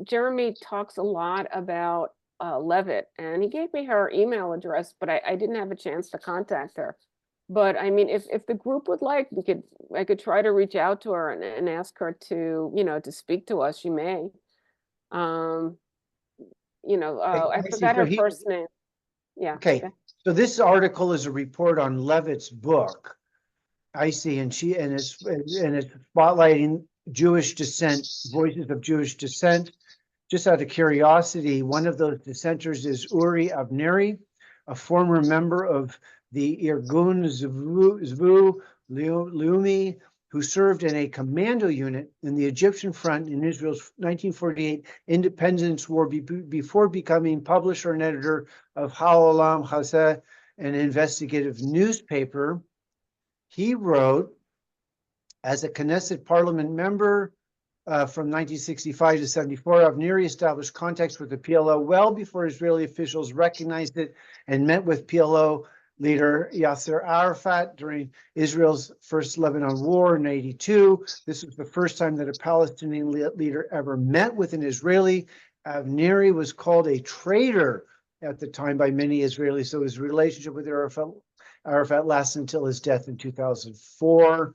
Jeremy talks a lot about Levitt, and he gave me her email address, but I didn't have a chance to contact her. But I mean, if the group would like, I could try to reach out to her and ask her to, to speak to us. She may. I I see. forgot So her first name. Yeah. Okay, so this article is a report on Levitt's book. I see, and it's spotlighting Jewish descent, voices of Jewish descent. Just out of curiosity, one of those dissenters is Uri Avneri, a former member of the Irgun Zvu Leumi, who served in a commando unit in the Egyptian front in Israel's 1948 independence war before becoming publisher and editor of Ha'olam Hazeh, an investigative newspaper. He wrote, as a Knesset parliament member from 1965 to 74, Avneri established contacts with the PLO well before Israeli officials recognized it and met with PLO leader Yasser Arafat during Israel's first Lebanon war in '82. This was the first time that a Palestinian leader ever met with an Israeli. Avneri was called a traitor at the time by many Israelis, so his relationship with Arafat lasted until his death in 2004.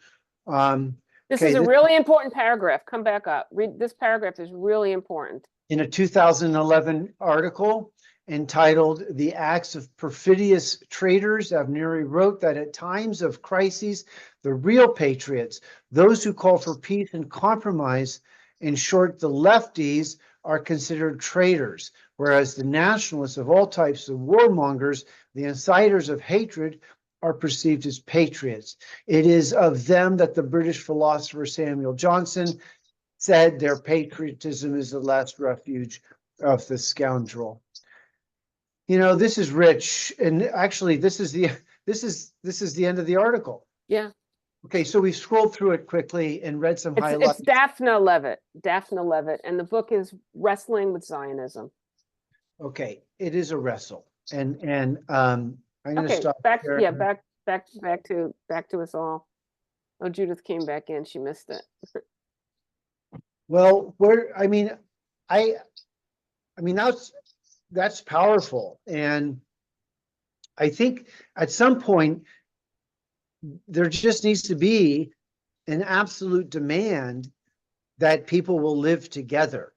This is a really important paragraph. Come back up. Read this paragraph is really important. In a 2011 article entitled "The Acts of Perfidious Traitors," Avneri wrote that at times of crises, the real patriots, those who call for peace and compromise, in short, the lefties, are considered traitors, whereas the nationalists of all types, the warmongers, the inciters of hatred, are perceived as patriots. It is of them that the British philosopher Samuel Johnson said their patriotism is the last refuge of the scoundrel. This is rich, and actually, this is the end of the article. Yeah. Okay, so we scrolled through it quickly and read some highlights. It's Daphne Levitt, and the book is Wrestling with Zionism. Okay, it is a wrestle, and I'm going to stop back. there. Yeah, back to us all. Oh, Judith came back in. She missed it. Well, that's powerful, and I think at some point there just needs to be an absolute demand that people will live together.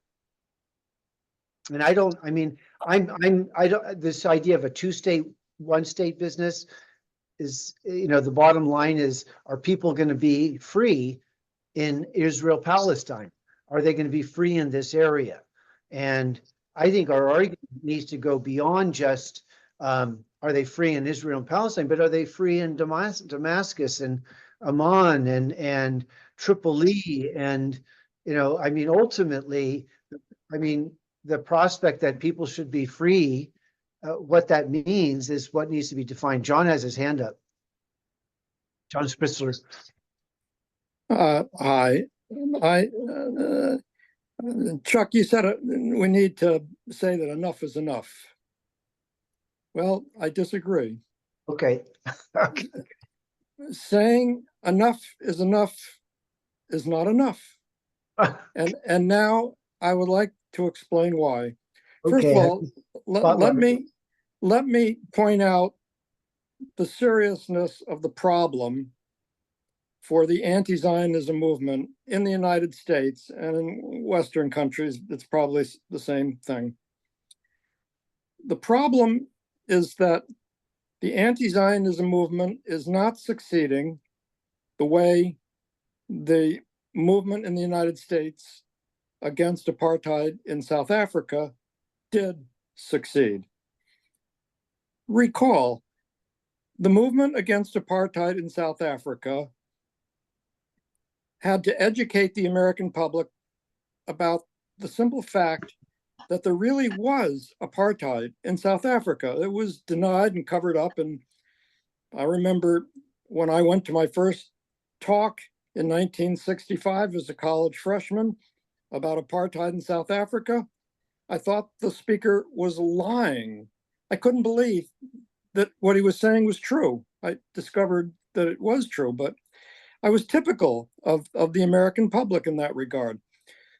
And I don't, this idea of a two-state, one-state business is, the bottom line is, are people going to be free in Israel, Palestine? Are they going to be free in this area? And I think our argument needs to go beyond just, are they free in Israel and Palestine, but are they free in Damascus and Amman and Tripoli? And, ultimately, the prospect that people should be free, what that means is what needs to be defined. John has his hand up. John Spritzler. Hi. Chuck, you said we need to say that enough is enough. Well, I disagree. Okay. Okay. Saying enough is not enough. And now I would like to explain why. First of all, let me point out the seriousness of the problem for the anti-Zionism movement in the United States and in Western countries. It's probably the same thing. The problem is that the anti-Zionism movement is not succeeding the way the movement in the United States against apartheid in South Africa did succeed. Recall, the movement against apartheid in South Africa had to educate the American public about the simple fact that there really was apartheid in South Africa. It was denied and covered up. And I remember when I went to my first talk in 1965 as a college freshman about apartheid in South Africa, I thought the speaker was lying. I couldn't believe that what he was saying was true. I discovered that it was true, but I was typical of the American public in that regard.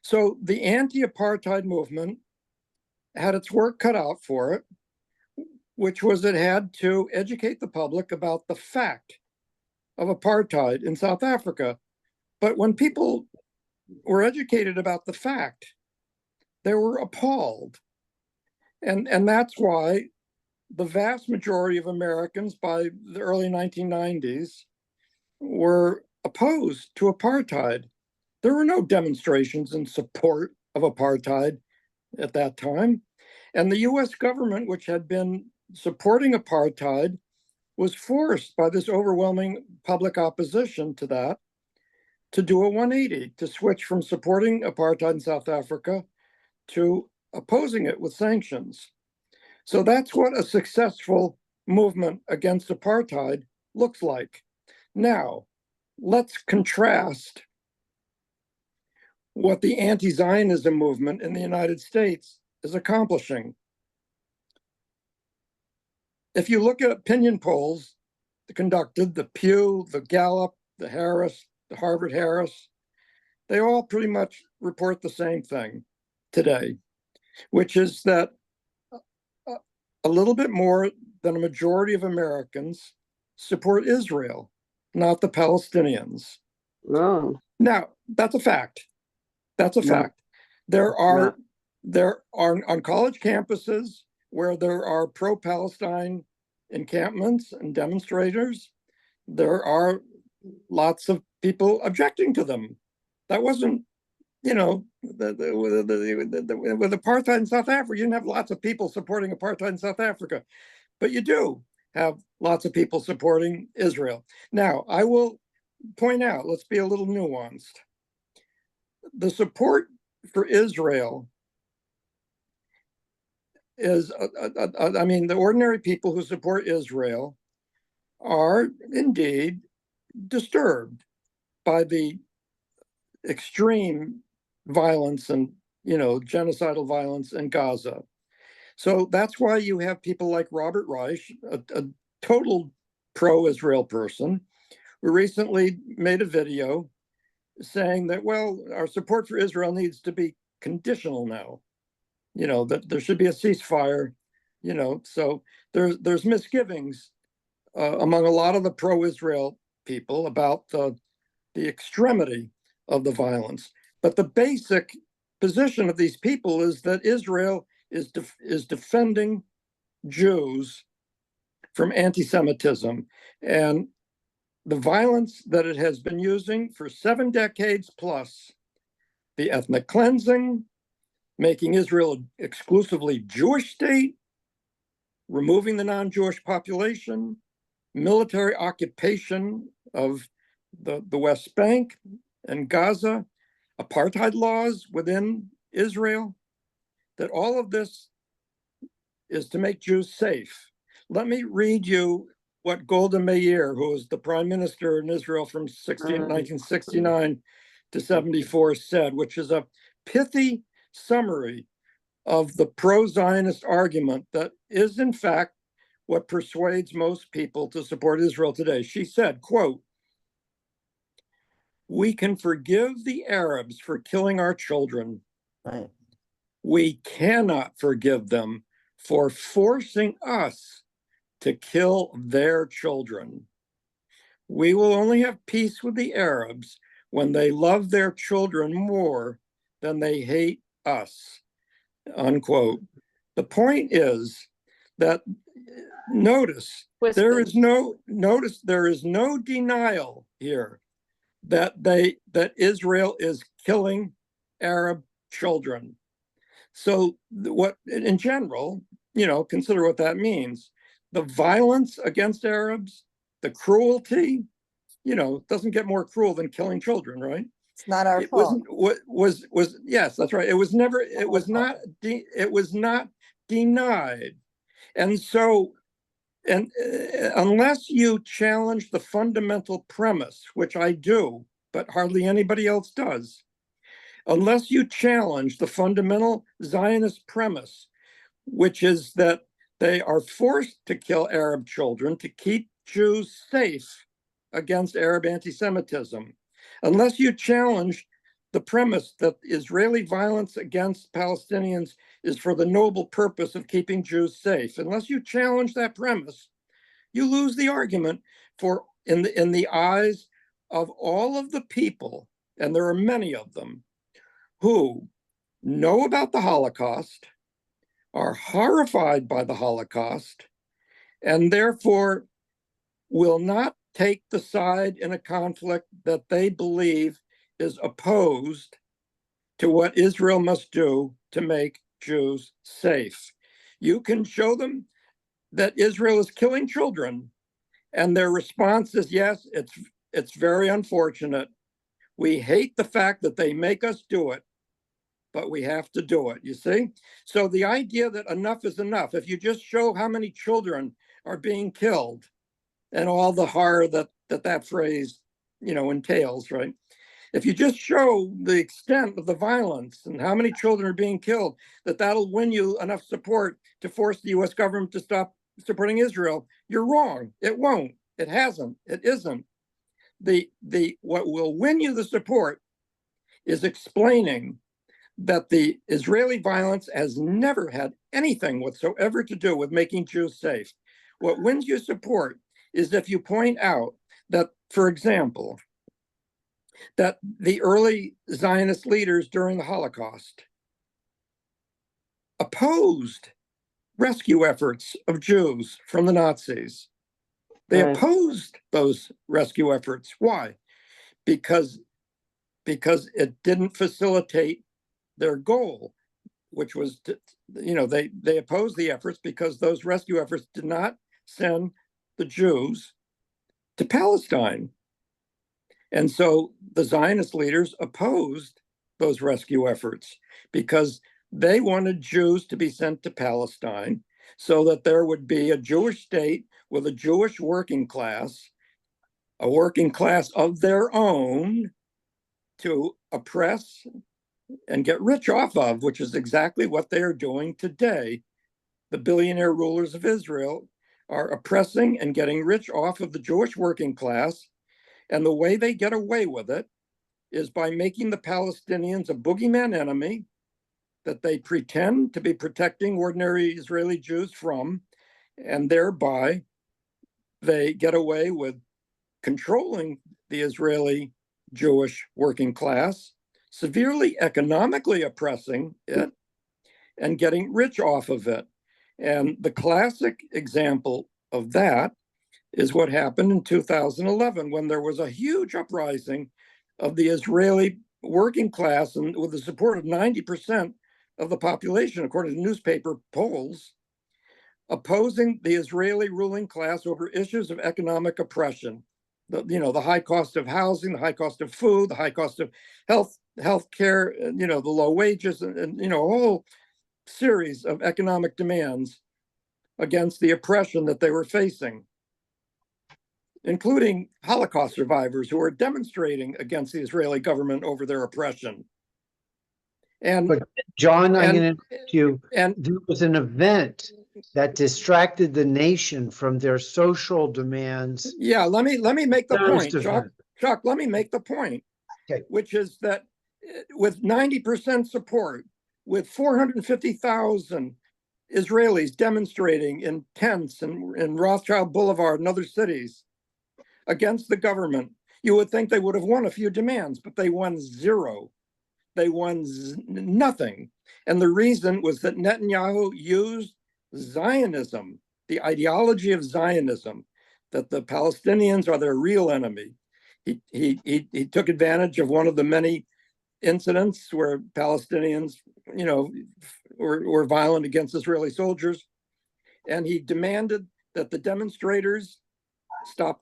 So the anti-apartheid movement had its work cut out for it, which was it had to educate the public about the fact of apartheid in South Africa. But when people were educated about the fact, they were appalled. And that's why the vast majority of Americans by the early 1990s were opposed to apartheid. There were no demonstrations in support of apartheid at that time. And the US government, which had been supporting apartheid, was forced by this overwhelming public opposition to that to do a 180, to switch from supporting apartheid in South Africa to opposing it with sanctions. So that's what a successful movement against apartheid looks like. Now, let's contrast what the anti-Zionism movement in the United States is accomplishing. If you look at opinion polls conducted, the Pew, the Gallup, the Harris, the Harvard Harris, they all pretty much report the same thing today, which is that a little bit more than a majority of Americans support Israel, not the Palestinians. Oh, Now, that's a fact. That's a fact. There are on college campuses where there are pro-Palestine encampments and demonstrators, there are lots of people objecting to them. That wasn't, with apartheid in South Africa, you didn't have lots of people supporting apartheid in South Africa, but you do have lots of people supporting Israel. Now, I will point out, let's be a little nuanced. The support for Israel is, the ordinary people who support Israel are indeed disturbed by the extreme violence and, genocidal violence in Gaza. So that's why you have people like Robert Reich, a total pro-Israel person, who recently made a video saying that, well, our support for Israel needs to be conditional now, that there should be a ceasefire, so there's misgivings among a lot of the pro-Israel people about the extremity of the violence. But the basic position of these people is that Israel is defending Jews from anti-Semitism and the violence that it has been using for 7 decades plus, the ethnic cleansing, making Israel an exclusively Jewish state, removing the non-Jewish population, military occupation of the West Bank and Gaza, apartheid laws within Israel, that all of this is to make Jews safe. Let me read you what Golda Meir, who was the prime minister in Israel from 1969 to 74, said, which is a pithy summary of the pro-Zionist argument that is, in fact, what persuades most people to support Israel today. She said, quote, "We can forgive the Arabs for killing our children. Right. We cannot forgive them for forcing us to kill their children. We will only have peace with the Arabs when they love their children more than they hate us," unquote. The point is that there is no denial here that Israel is killing Arab children. So what, in general, consider what that means. The violence against Arabs, the cruelty, doesn't get more cruel than killing children, right? It's not our It fault. was yes, that's right. It was not denied. And so, unless you challenge the fundamental premise, which I do, but hardly anybody else does, unless you challenge the fundamental Zionist premise, which is that they are forced to kill Arab children to keep Jews safe against Arab anti-Semitism, unless you challenge the premise that Israeli violence against Palestinians is for the noble purpose of keeping Jews safe, unless you challenge that premise, you lose the argument for in the eyes of all of the people, and there are many of them, who know about the Holocaust, are horrified by the Holocaust, and therefore will not take the side in a conflict that they believe is opposed to what Israel must do to make Jews safe. You can show them that Israel is killing children, and their response is, yes, it's very unfortunate. We hate the fact that they make us do it, but we have to do it, you see? So the idea that enough is enough, if you just show how many children are being killed and all the horror that phrase, entails, right? If you just show the extent of the violence and how many children are being killed, that'll win you enough support to force the US government to stop supporting Israel, you're wrong. It won't. It hasn't. It isn't. What will win you the support is explaining that the Israeli violence has never had anything whatsoever to do with making Jews safe. What wins you support is if you point out that, for example, that the early Zionist leaders during the Holocaust opposed rescue efforts of Jews from the Nazis. They opposed those rescue efforts. Why? Because it didn't facilitate their goal, which was they opposed the efforts because those rescue efforts did not send the Jews to Palestine. And so the Zionist leaders opposed those rescue efforts because they wanted Jews to be sent to Palestine so that there would be a Jewish state with a Jewish working class, a working class of their own to oppress and get rich off of, which is exactly what they are doing today. The billionaire rulers of Israel are oppressing and getting rich off of the Jewish working class. And the way they get away with it is by making the Palestinians a boogeyman enemy that they pretend to be protecting ordinary Israeli Jews from, and thereby they get away with controlling the Israeli Jewish working class, severely economically oppressing it, and getting rich off of it. And the classic example of that is what happened in 2011 when there was a huge uprising of the Israeli working class, and with the support of 90% of the population, according to newspaper polls, opposing the Israeli ruling class over issues of economic oppression. The high cost of housing, the high cost of food, the high cost of health care, the low wages, and a whole series of economic demands against the oppression that they were facing, including Holocaust survivors who were demonstrating against the Israeli government over their oppression. And But John, I'm and- going to interrupt you. and There was an event that distracted the nation from their social demands. yeah, let me make the Terrorist point, Chuck. event. Chuck, let me make the point, Okay. which is that with 90% support, with 450,000 Israelis demonstrating in tents in Rothschild Boulevard and other cities against the government, you would think they would have won a few demands, but they won zero. They won nothing. And the reason was that Netanyahu used Zionism, the ideology of Zionism, that the Palestinians are their real enemy. He took advantage of one of the many incidents where Palestinians, were violent against Israeli soldiers, and he demanded that the demonstrators stop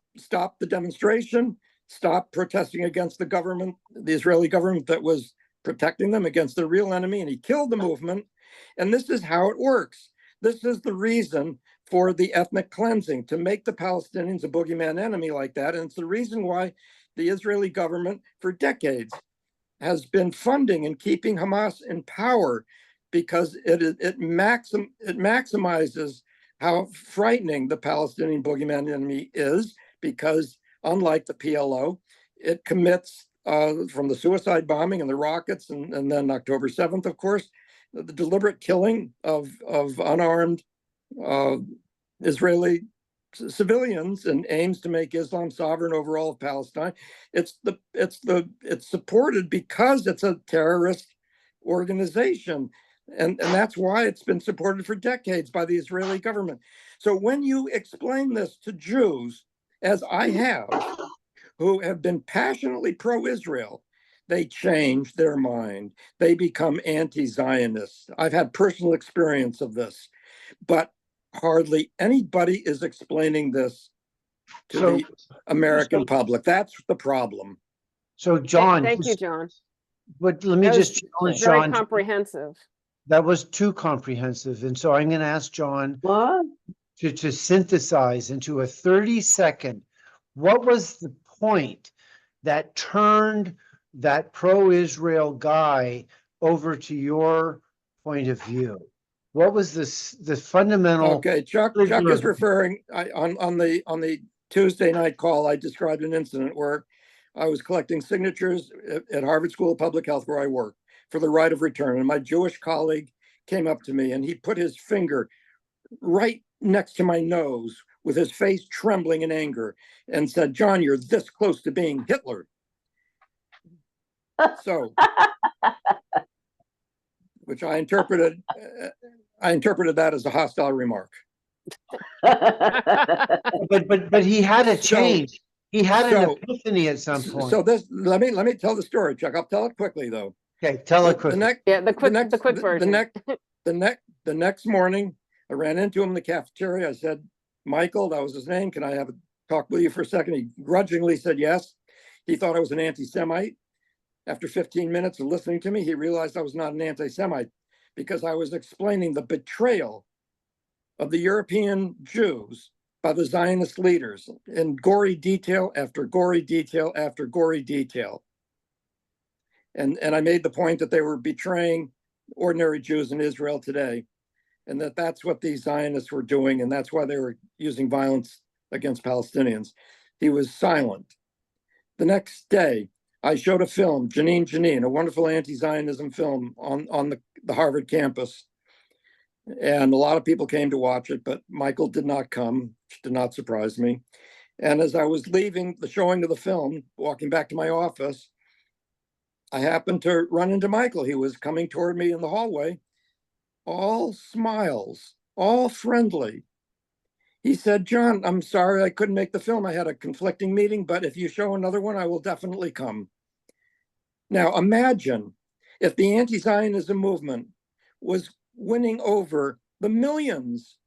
the demonstration, stop protesting against the government, the Israeli government that was protecting them against the real enemy, and he killed the movement. And this is how it works. This is the reason for the ethnic cleansing, to make the Palestinians a boogeyman enemy like that. And it's the reason why the Israeli government for decades has been funding and keeping Hamas in power, because it maximizes how frightening the Palestinian boogeyman enemy is, because unlike the PLO, it commits from the suicide bombing and the rockets, and then October 7th, of course, the deliberate killing of unarmed Israeli civilians, and aims to make Islam sovereign over all of Palestine. It's supported because it's a terrorist organization. And that's why it's been supported for decades by the Israeli government. So when you explain this to Jews, as I have, who have been passionately pro-Israel, they change their mind. They become anti-Zionists. I've had personal experience of this, but hardly anybody is explaining this to the American public. That's the problem. So John, Thank you, John. but let me That was just challenge Very John. comprehensive. That was too comprehensive. And so I'm going to ask John What? to synthesize into a 30-second, what was the point that turned that pro-Israel guy over to your point of view? What was the fundamental? Okay, Chuck is referring on the Tuesday night call. I described an incident where I was collecting signatures at Harvard School of Public Health, where I work, for the right of return. And my Jewish colleague came up to me and he put his finger right next to my nose with his face trembling in anger and said, "John, you're this close to being Hitler." So, which I interpreted that as a hostile remark. But he had a So- change. He had an so- epiphany at some point. So this, let me tell the story, Chuck. I'll tell it quickly though. Okay, tell it The quickly. next, Yeah, the quick the version. the next morning, I ran into him in the cafeteria. I said, "Michael," that was his name, "can I have a talk with you for a second?" He grudgingly said yes. He thought I was an anti-Semite. After 15 minutes of listening to me, he realized I was not an anti-Semite, because I was explaining the betrayal of the European Jews by the Zionist leaders in gory detail after gory detail after gory detail. And I made the point that they were betraying ordinary Jews in Israel today, and that's what these Zionists were doing, and that's why they were using violence against Palestinians. He was silent. The next day, I showed a film, Janine, a wonderful anti-Zionism film on the Harvard campus. And a lot of people came to watch it, but Michael did not come, which did not surprise me. And as I was leaving the showing of the film, walking back to my office, I happened to run into Michael. He was coming toward me in the hallway. all smiles, all friendly. He said, John, I'm sorry I couldn't make the film. I had a conflicting meeting, but if you show another one, I will definitely come. Now, imagine if the anti-Zionism movement was winning over the millions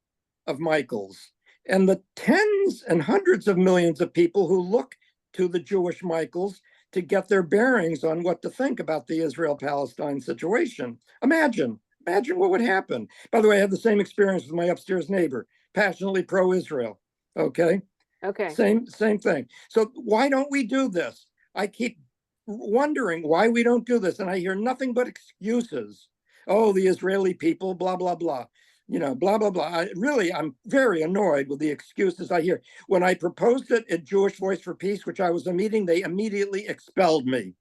of Michaels and the tens and hundreds of millions of people who look to the Jewish Michaels to get their bearings on what to think about the Israel-Palestine situation. Imagine what would happen. By the way, I had the same experience with my upstairs neighbor, passionately pro-Israel. Okay. Okay. Same thing. So why don't we do this? I keep wondering why we don't do this, and I hear nothing but excuses. Oh, the Israeli people, blah blah blah. You know, blah blah blah. I'm very annoyed with the excuses I hear. When I proposed it at Jewish Voice for Peace, which I was a meeting, they immediately expelled me.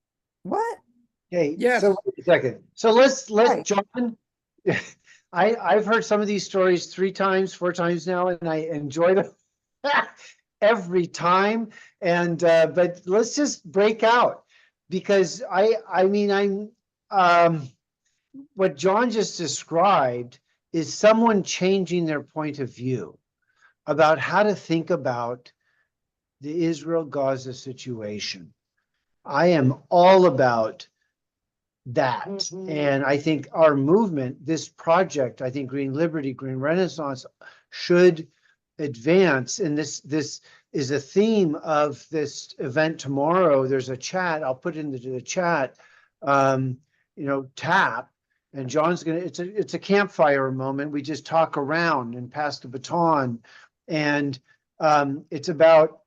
What? Okay, Yes. so wait a second. So let's Right. John. I've heard some of these stories 3 times, 4 times now, and I enjoy them every time. And but let's just break out, because I mean what John just described is someone changing their point of view about how to think about the Israel-Gaza situation. I am all about that. And I think our movement, this project, I think Green Liberty, Green Renaissance should advance. And this is a theme of this event tomorrow. There's a chat, I'll put into the chat, tap. And John's gonna, it's a campfire moment. We just talk around and pass the baton. And it's about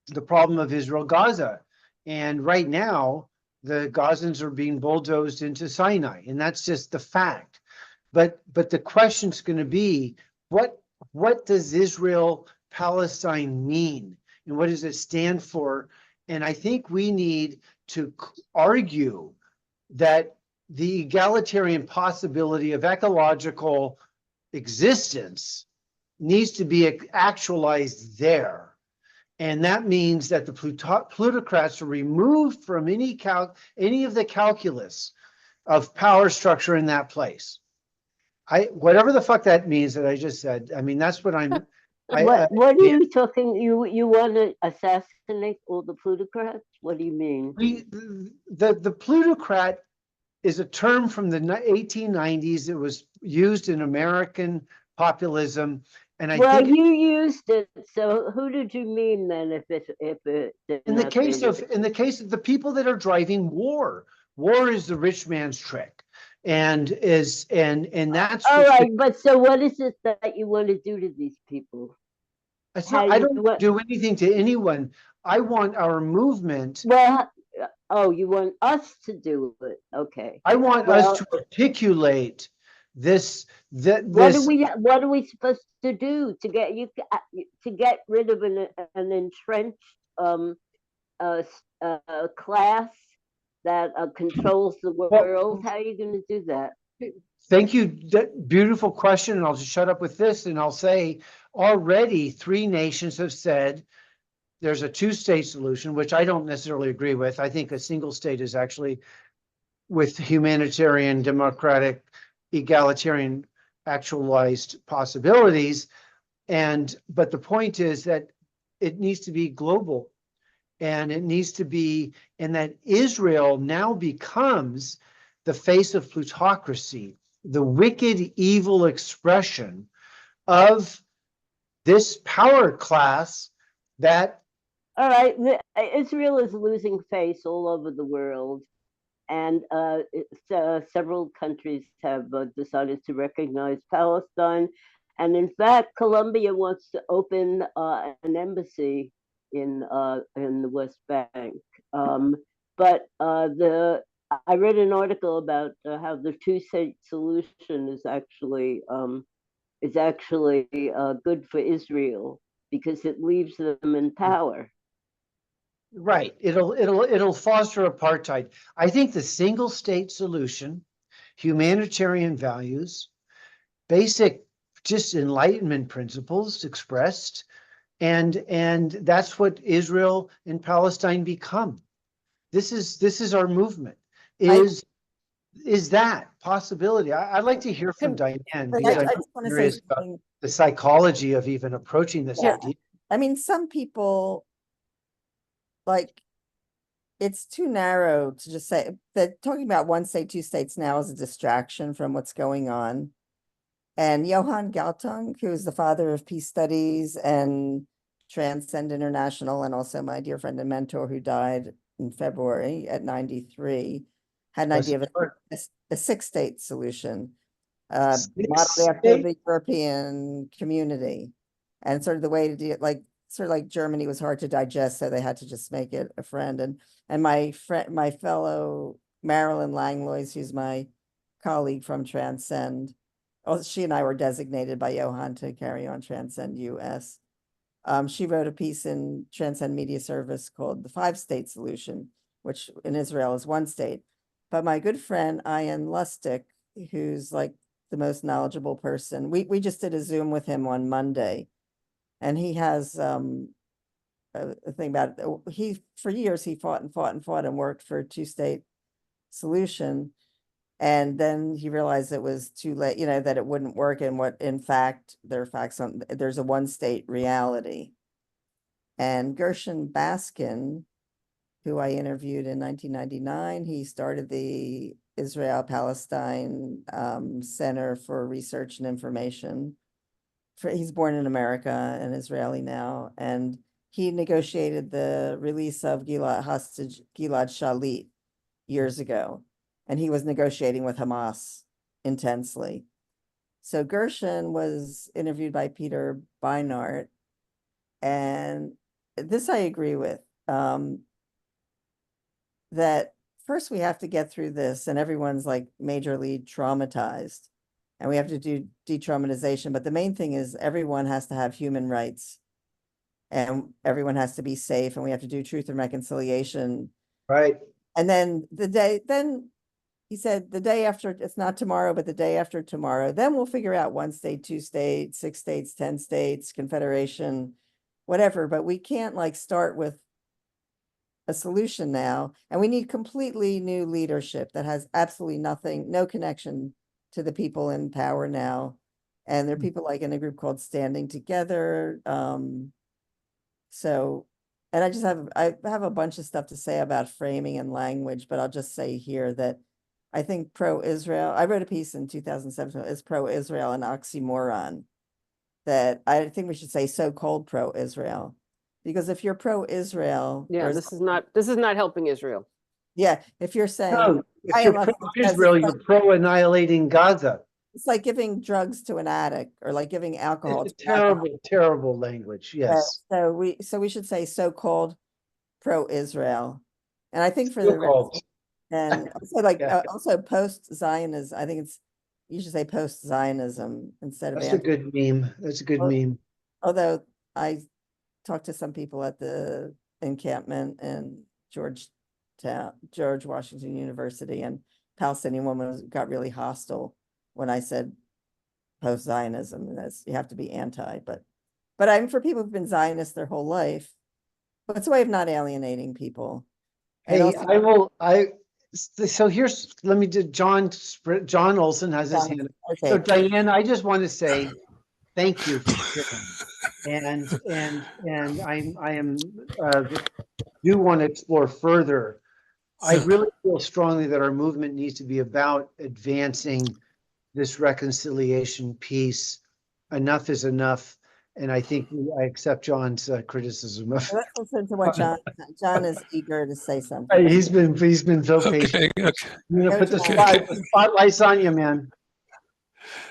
the problem of Israel-Gaza. And right now, the Gazans are being bulldozed into Sinai, and that's just the fact. But the question's going to be, what does Israel-Palestine mean, and what does it stand for? And I think we need to argue that the egalitarian possibility of ecological existence needs to be actualized there. And that means that the plutocrats are removed from any of the calculus of power structure in that place. Whatever the fuck that means that I just said, I mean, that's what I'm. What are you talking? You want to assassinate all the plutocrats? What do you mean? The plutocrat is a term from the 1890s. It was used in American populism. And I think you used it. So who did you mean then? If it in the case of the people that are driving war is the rich man's trick, and that's all right. But so what is it that you want to do to these people? I don't do anything to anyone. I want our movement. Well, oh, you want us to do it? Okay. I want us to articulate this. What are we supposed to do to get rid of an entrenched class that controls the world? How are you going to do that? Thank you. Beautiful question. And I'll just shut up with this, and I'll say already 3 nations have said there's a 2-state solution, which I don't necessarily agree with. I think a single state is actually, with humanitarian, democratic, egalitarian actualized possibilities. But the point is that it needs to be global, and it needs to be, and that Israel now becomes the face of plutocracy, the wicked, evil expression of this power class that. All right, Israel is losing face all over the world. And several countries have decided to recognize Palestine. And in fact, Colombia wants to open an embassy in the West Bank. But I read an article about how the 2-state solution is actually good for Israel because it leaves them in power. Right. It'll foster apartheid. I think the single state solution, humanitarian values, basic just enlightenment principles expressed, and that's what Israel and Palestine become. This is our movement. is that possibility? I'd like to hear from Diane But because I I'm just want to say curious about something. the psychology of even approaching this Yeah. idea. I mean, some people, like, it's too narrow to just say that talking about one state, two states now is a distraction from what's going on. And Johann Galtung, who is the father of peace studies and Transcend International, and also my dear friend and mentor who died in February at 93, had an Bless idea of his heart. a six-state solution, Six modeled after states? the European community. And sort of the way to do it, like sort of like Germany was hard to digest, so they had to just make it a friend. And my friend, my fellow Marilyn Langlois, who's my colleague from Transcend, oh, she and I were designated by Johan to carry on Transcend US. She wrote a piece in Transcend Media Service called The Five-State Solution, which in Israel is one state. But my good friend, Ian Lustig, who's like the most knowledgeable person, we just did a Zoom with him on Monday. And he has a thing about it. For years, he fought and worked for a two-state solution. And then he realized it was too late, that it wouldn't work. And what, in fact, there are facts on, there's a one-state reality. And Gershon Baskin, who I interviewed in 1999, he started the Israel-Palestine Center for Research and Information. He's born in America and Israeli now. And he negotiated the release of Gilad Shalit years ago. And he was negotiating with Hamas intensely. So Gershon was interviewed by Peter Beinart, and this I agree with, that first we have to get through this, and everyone's like majorly traumatized, and we have to do de-traumatization. But the main thing is everyone has to have human rights, and everyone has to be safe, and we have to do truth and reconciliation. Right. And then he said the day after, it's not tomorrow, but the day after tomorrow, then we'll figure out one state, two states, 6 states, 10 states, confederation, whatever. But we can't like start with a solution now. And we need completely new leadership that has absolutely nothing, no connection to the people in power now. And there are people like in a group called Standing Together. So, and I have a bunch of stuff to say about framing and language, but I'll just say here that I think pro-Israel, I wrote a piece in 2007, is pro-Israel an oxymoron, that I think we should say so-called pro-Israel. Because if you're pro-Israel, Yeah, this is not helping Israel. yeah, if you're saying, No, if I you're love pro-Israel, you're pro-annihilating Gaza. it's like giving drugs to an addict or like giving alcohol It's to an alcoholic. terrible, terrible language. Yes. So we should say so-called pro-Israel. And I think for the rest, So-called. and also like Yeah. also post-Zionism, I think you should say post-Zionism instead of That's a good meme. That's a good meme. Although I talked to some people at the encampment in George Washington University, and Palestinian woman got really hostile when I said post-Zionism, and you have to be anti, but I'm for people who've been Zionists their whole life, but it's a way of not alienating people. And Hey, also, so here's, let me do, John Olson has his hand. So okay, Diane, I just want to say thank you for sharing. And I am, do want to explore further. I really feel strongly that our movement needs to be about advancing this reconciliation piece. Enough is enough. And I think I accept John's criticism of. let's listen to what John is eager to say something. He's been so patient. Okay, okay. I'm gonna Go, put the John. spotlights on you, man.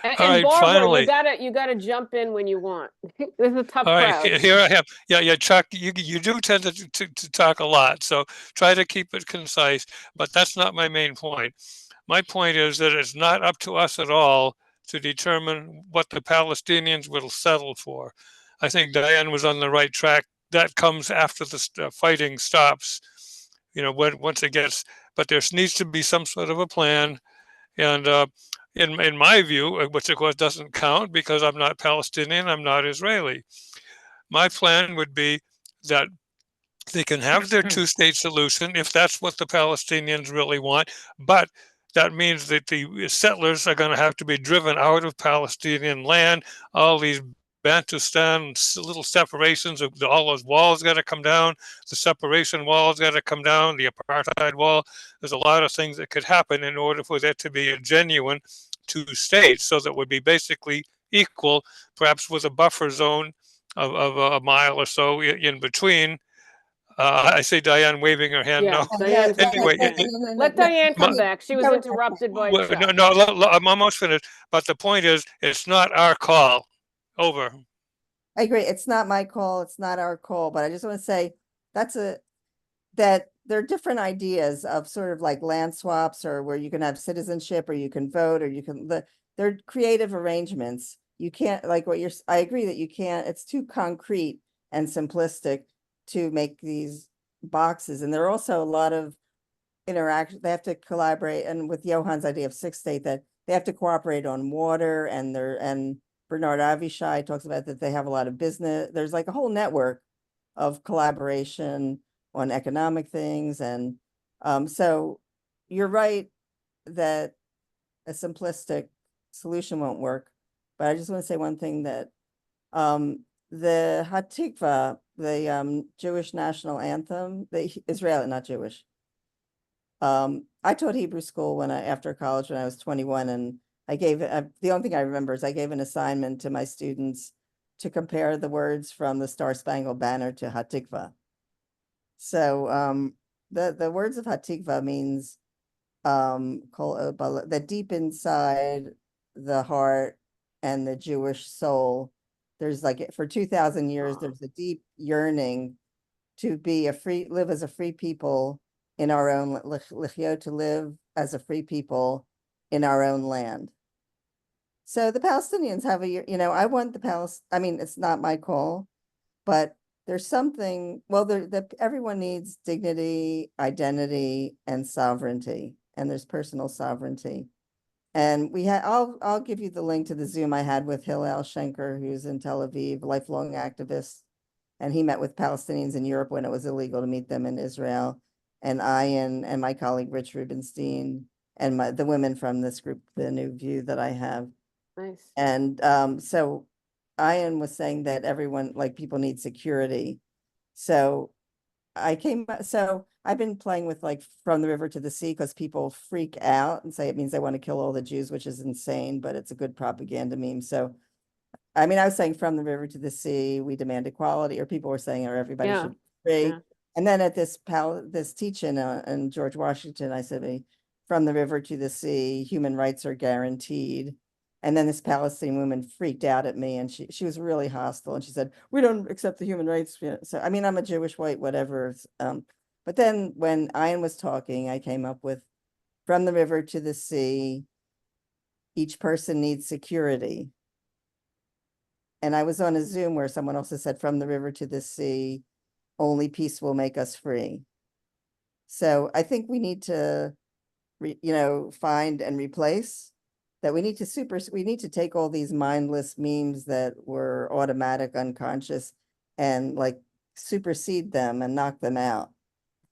And, All right, Barbara, finally. you gotta jump in when you want. This is a tough All right, crowd. here I have. Yeah, Chuck, you do tend to talk a lot, so try to keep it concise, but that's not my main point. My point is that it's not up to us at all to determine what the Palestinians will settle for. I think Diane was on the right track. That comes after the fighting stops, once it gets, but there needs to be some sort of a plan. And in my view, which of course doesn't count because I'm not Palestinian, I'm not Israeli. My plan would be that they can have their two-state solution if that's what the Palestinians really want, but that means that the settlers are going to have to be driven out of Palestinian land. All these Bantustan little separations of all those walls got to come down. The separation walls got to come down. The apartheid wall. There's a lot of things that could happen in order for there to be a genuine two states, so that would be basically equal, perhaps with a buffer zone of a mile or so in between. I see Diane waving her hand. Yeah, No. Diane's Anyway, raising her hand. Let Diane come back. She was Go ahead. interrupted by well, Chuck. no, I'm almost finished. But the point is, it's not our call. Over. I agree. It's not my call. It's not our call, but I just want to say that there are different ideas of sort of like land swaps, or where you can have citizenship, or you can vote, or you can, they're creative arrangements. You can't, like what you're, I agree that you can't, it's too concrete and simplistic to make these boxes. And there are also a lot of interaction. They have to collaborate. And with Johan's idea of six state, that they have to cooperate on water, and Bernard Avishai talks about that they have a lot of business. There's like a whole network of collaboration on economic things. And so you're right that a simplistic solution won't work. But I just want to say one thing, that the Hatikva, the Jewish national anthem, the Israeli, not Jewish. I taught Hebrew school after college when I was 21, and I gave the only thing I remember is I gave an assignment to my students to compare the words from the Star Spangled Banner to Hatikva. So the words of Hatikva means that deep inside the heart and the Jewish soul, there's like, for 2,000 years, there's a deep yearning to live as a free people in our own, to live as a free people in our own land. So the Palestinians have I want I mean, it's not my call, but there's something, everyone needs dignity, identity, and sovereignty, and there's personal sovereignty. And I'll give you the link to the Zoom I had with Hillel Schenker, who's in Tel Aviv, lifelong activist. And he met with Palestinians in Europe when it was illegal to meet them in Israel. And and my colleague Rich Rubenstein, and the women from this group, the New View that I have. Nice. And so Ian was saying that everyone, like, people need security. So I've been playing with, like, From the River to the Sea, because people freak out and say it means they want to kill all the Jews, which is insane, but it's a good propaganda meme. So, I mean, I was saying From the River to the Sea, we demand equality, or people were saying, or everybody Yeah, should be free. yeah. And then at this teach-in in George Washington, I said, From the River to the Sea, human rights are guaranteed. And then this Palestinian woman freaked out at me, and she was really hostile, and she said, we don't accept the human rights. So, I mean, I'm a Jewish white, whatever. But then when Ian was talking, I came up with From the River to the Sea, each person needs security. And I was on a Zoom where someone also said, From the River to the Sea, only peace will make us free. So I think we need to, find and replace that. We need to take all these mindless memes that were automatic, unconscious, and like supersede them and knock them out.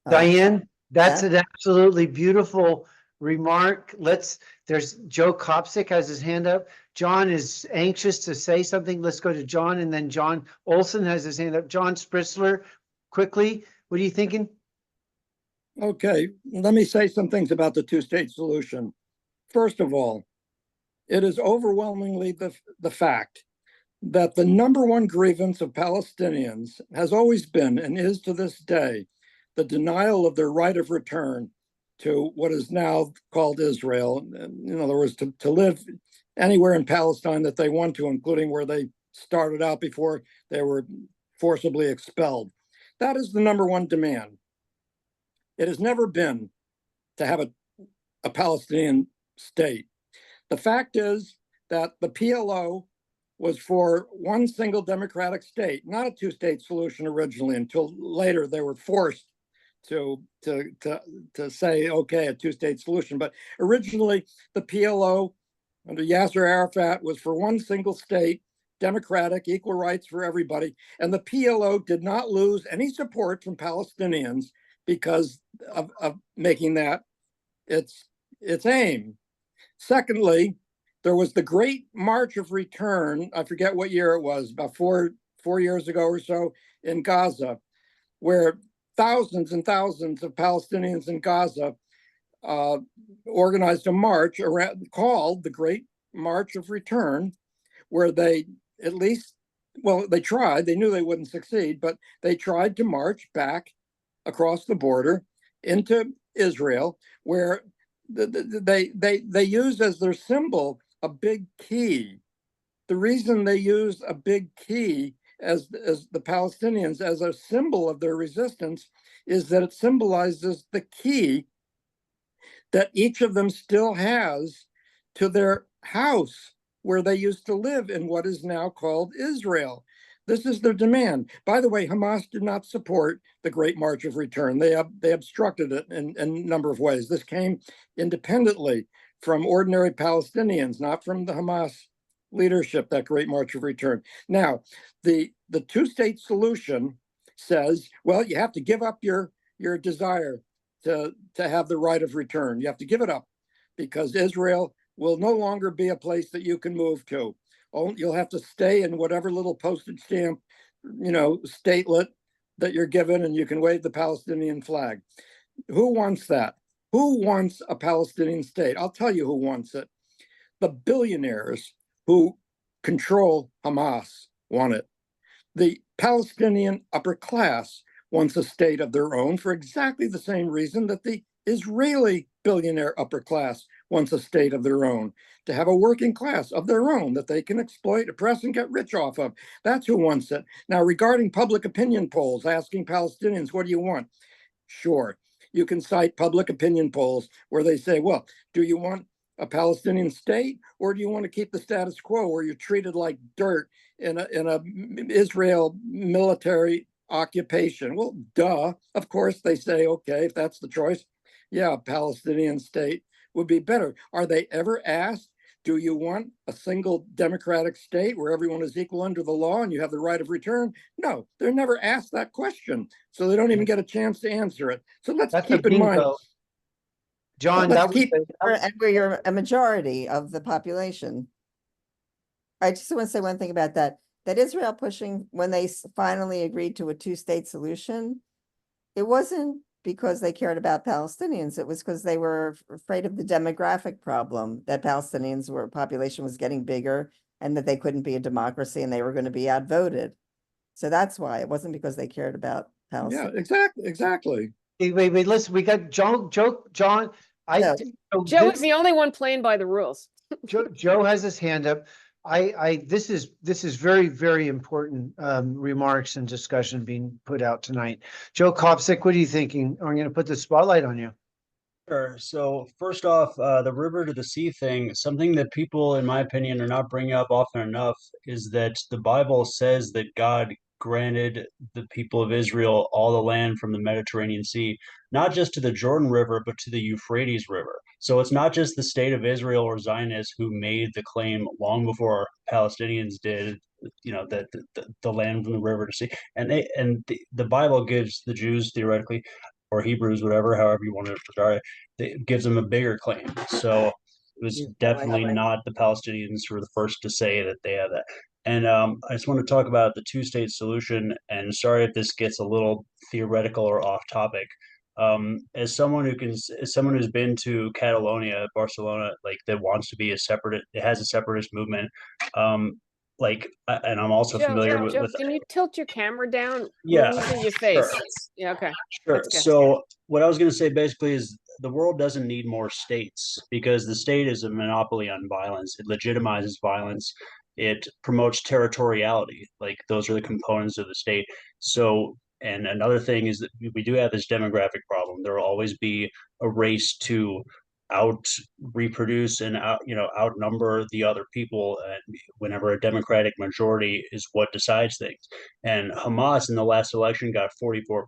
Diane, that's yeah. an absolutely beautiful remark. There's Joe Kopsick has his hand up. John is anxious to say something. Let's go to John, and then John Olson has his hand up. John Spritzler, quickly, what are you thinking? Okay, let me say some things about the two-state solution. First of all, it is overwhelmingly the fact that the number one grievance of Palestinians has always been, and is to this day, the denial of their right of return to what is now called Israel. In other words, to live anywhere in Palestine that they want to, including where they started out before they were forcibly expelled. That is the number one demand. It has never been to have a Palestinian state. The fact is that the PLO was for one single democratic state, not a two-state solution originally, until later they were forced to say, okay, a two-state solution. But originally the PLO under Yasser Arafat was for one single state, democratic, equal rights for everybody. And the PLO did not lose any support from Palestinians because of making that its its aim. Secondly, there was the Great March of Return. I forget what year it was, about four years ago or so, in Gaza, where thousands and thousands of Palestinians in Gaza organized a march around, called the Great March of Return, where they at least, well, they tried. They knew they wouldn't succeed, but they tried to march back across the border into Israel, where they used as their symbol a big key. The reason they used a big key as the Palestinians as a symbol of their resistance is that it symbolizes the key that each of them still has to their house where they used to live in what is now called Israel. This is their demand. By the way, Hamas did not support the Great March of Return. They obstructed it in a number of ways. This came independently from ordinary Palestinians, not from the Hamas leadership, that Great March of Return. Now, the two-state solution says, well, you have to give up your desire to have the right of return. You have to give it up because Israel will no longer be a place that you can move to. Oh, you'll have to stay in whatever little postage stamp, statelet that you're given, and you can wave the Palestinian flag. Who wants that? Who wants a Palestinian state? I'll tell you who wants it. The billionaires who control Hamas want it. The Palestinian upper class wants a state of their own for exactly the same reason that the Israeli billionaire upper class wants a state of their own, to have a working class of their own that they can exploit, oppress, and get rich off of. That's who wants it. Now, regarding public opinion polls, asking Palestinians, what do you want? Sure, you can cite public opinion polls where they say, well, do you want a Palestinian state, or do you want to keep the status quo where you're treated like dirt in a Israel military occupation? Well, duh. Of course, they say, okay, if that's the choice, yeah, a Palestinian state would be better. Are they ever asked, do you want a single democratic state where everyone is equal under the law and you have the right of return? No, they're never asked that question. So they don't even get a chance to answer it. So let's That's keep a in mind. bingo. John, Let's that was keep And where you're a majority of the population. I just want to say one thing about that. That Israel pushing, when they finally agreed to a two-state solution, it wasn't because they cared about Palestinians. It was because they were afraid of the demographic problem, that population was getting bigger and that they couldn't be a democracy and they were going to be outvoted. So that's why. It wasn't because they cared about Palestine. yeah, exactly. wait, listen, we got John, No. Joe is the only one playing by the rules. Joe has his hand up. This is very, very important remarks and discussion being put out tonight. Joe Kopsik, what are you thinking? I'm going to put the spotlight on you. Sure. So first off, the river to the sea thing, something that people, in my opinion, are not bringing up often enough is that the Bible says that God granted the people of Israel all the land from the Mediterranean Sea, not just to the Jordan River, but to the Euphrates River. So it's not just the state of Israel or Zionists who made the claim long before Palestinians did, that the land from the river to sea. And the Bible gives the Jews theoretically, or Hebrews, whatever, however you want to regard it gives them a bigger claim. So it was definitely not the Palestinians who were the first to say that they have that. And I just want to talk about the two-state solution. And sorry if this gets a little theoretical or off topic. As someone who's been to Catalonia, Barcelona, like that wants to be it has a separatist movement. And I'm also familiar Joe, with can you tilt your camera down? Yeah, We're losing your face. Yeah, okay. Sure. That's good. So what I was going to say basically is the world doesn't need more states because the state is a monopoly on violence. It legitimizes violence. It promotes territoriality. Like those are the components of the state. So, and another thing is that we do have this demographic problem. There will always be a race to out reproduce and outnumber the other people, and whenever a democratic majority is what decides things. And Hamas in the last election got 44%.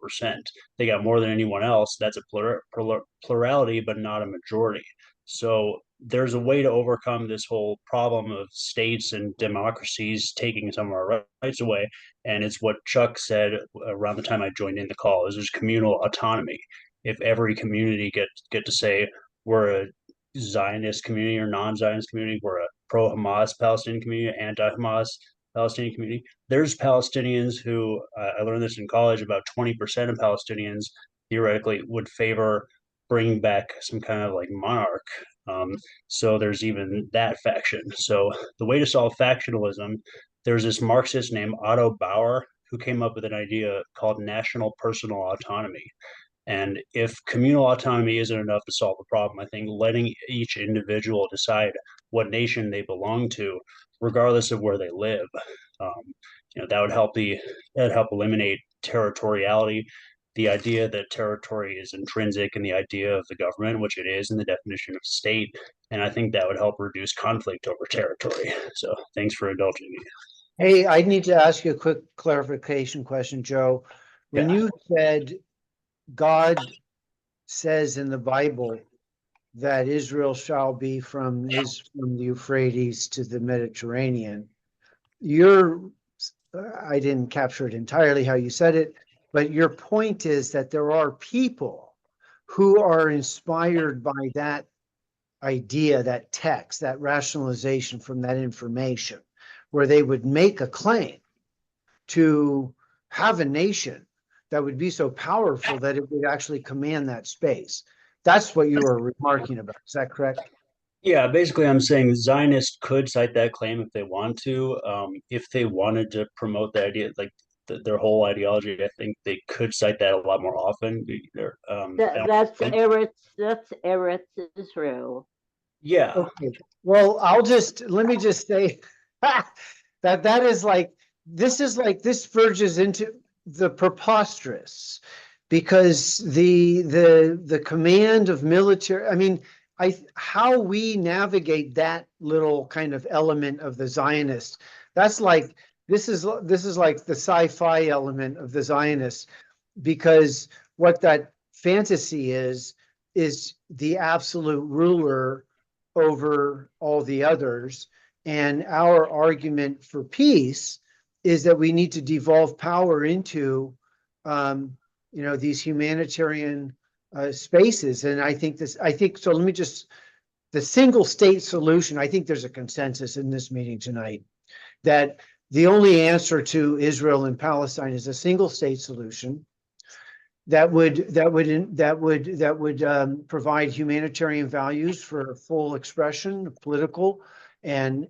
They got more than anyone else. That's a plurality, but not a majority. So there's a way to overcome this whole problem of states and democracies taking some of our rights away. And it's what Chuck said around the time I joined in the call, is there's communal autonomy. If every community get to say, we're a Zionist community or non-Zionist community. We're a pro-Hamas Palestinian community, anti-Hamas Palestinian community. There's Palestinians who, I learned this in college, about 20% of Palestinians theoretically would favor bringing back some kind of like monarch. So there's even that faction. So the way to solve factionalism, there's this Marxist named Otto Bauer who came up with an idea called national personal autonomy. And if communal autonomy isn't enough to solve the problem, I think letting each individual decide what nation they belong to, regardless of where they live, that would help eliminate territoriality, the idea that territory is intrinsic in the idea of the government, which it is in the definition of state. And I think that would help reduce conflict over territory. So thanks for indulging me. Hey, I need to ask you a quick clarification question, Joe. When Yeah. you said God says in the Bible that Israel shall be from the Euphrates to the Mediterranean, I didn't capture it entirely how you said it, but your point is that there are people who are inspired by that idea, that text, that rationalization from that information, where they would make a claim to have a nation that would be so powerful that it would actually command that space. That's what you were remarking about. Is that correct? Yeah, basically, I'm saying Zionists could cite that claim if they want to. If they wanted to promote the idea, like their whole ideology, I think they could cite that a lot more often. That's Eretz Israel. Yeah. Okay. Well, let me just say that is like, this verges into the preposterous, because the command of military, I mean, how we navigate that little kind of element of the Zionists, that's like, this is like the sci-fi element of the Zionists, because what that fantasy is the absolute ruler over all the others. And our argument for peace is that we need to devolve power into, these humanitarian spaces. And I think so. Let me just, the single state solution, I think there's a consensus in this meeting tonight that the only answer to Israel and Palestine is a single state solution that would provide humanitarian values for full expression, political, and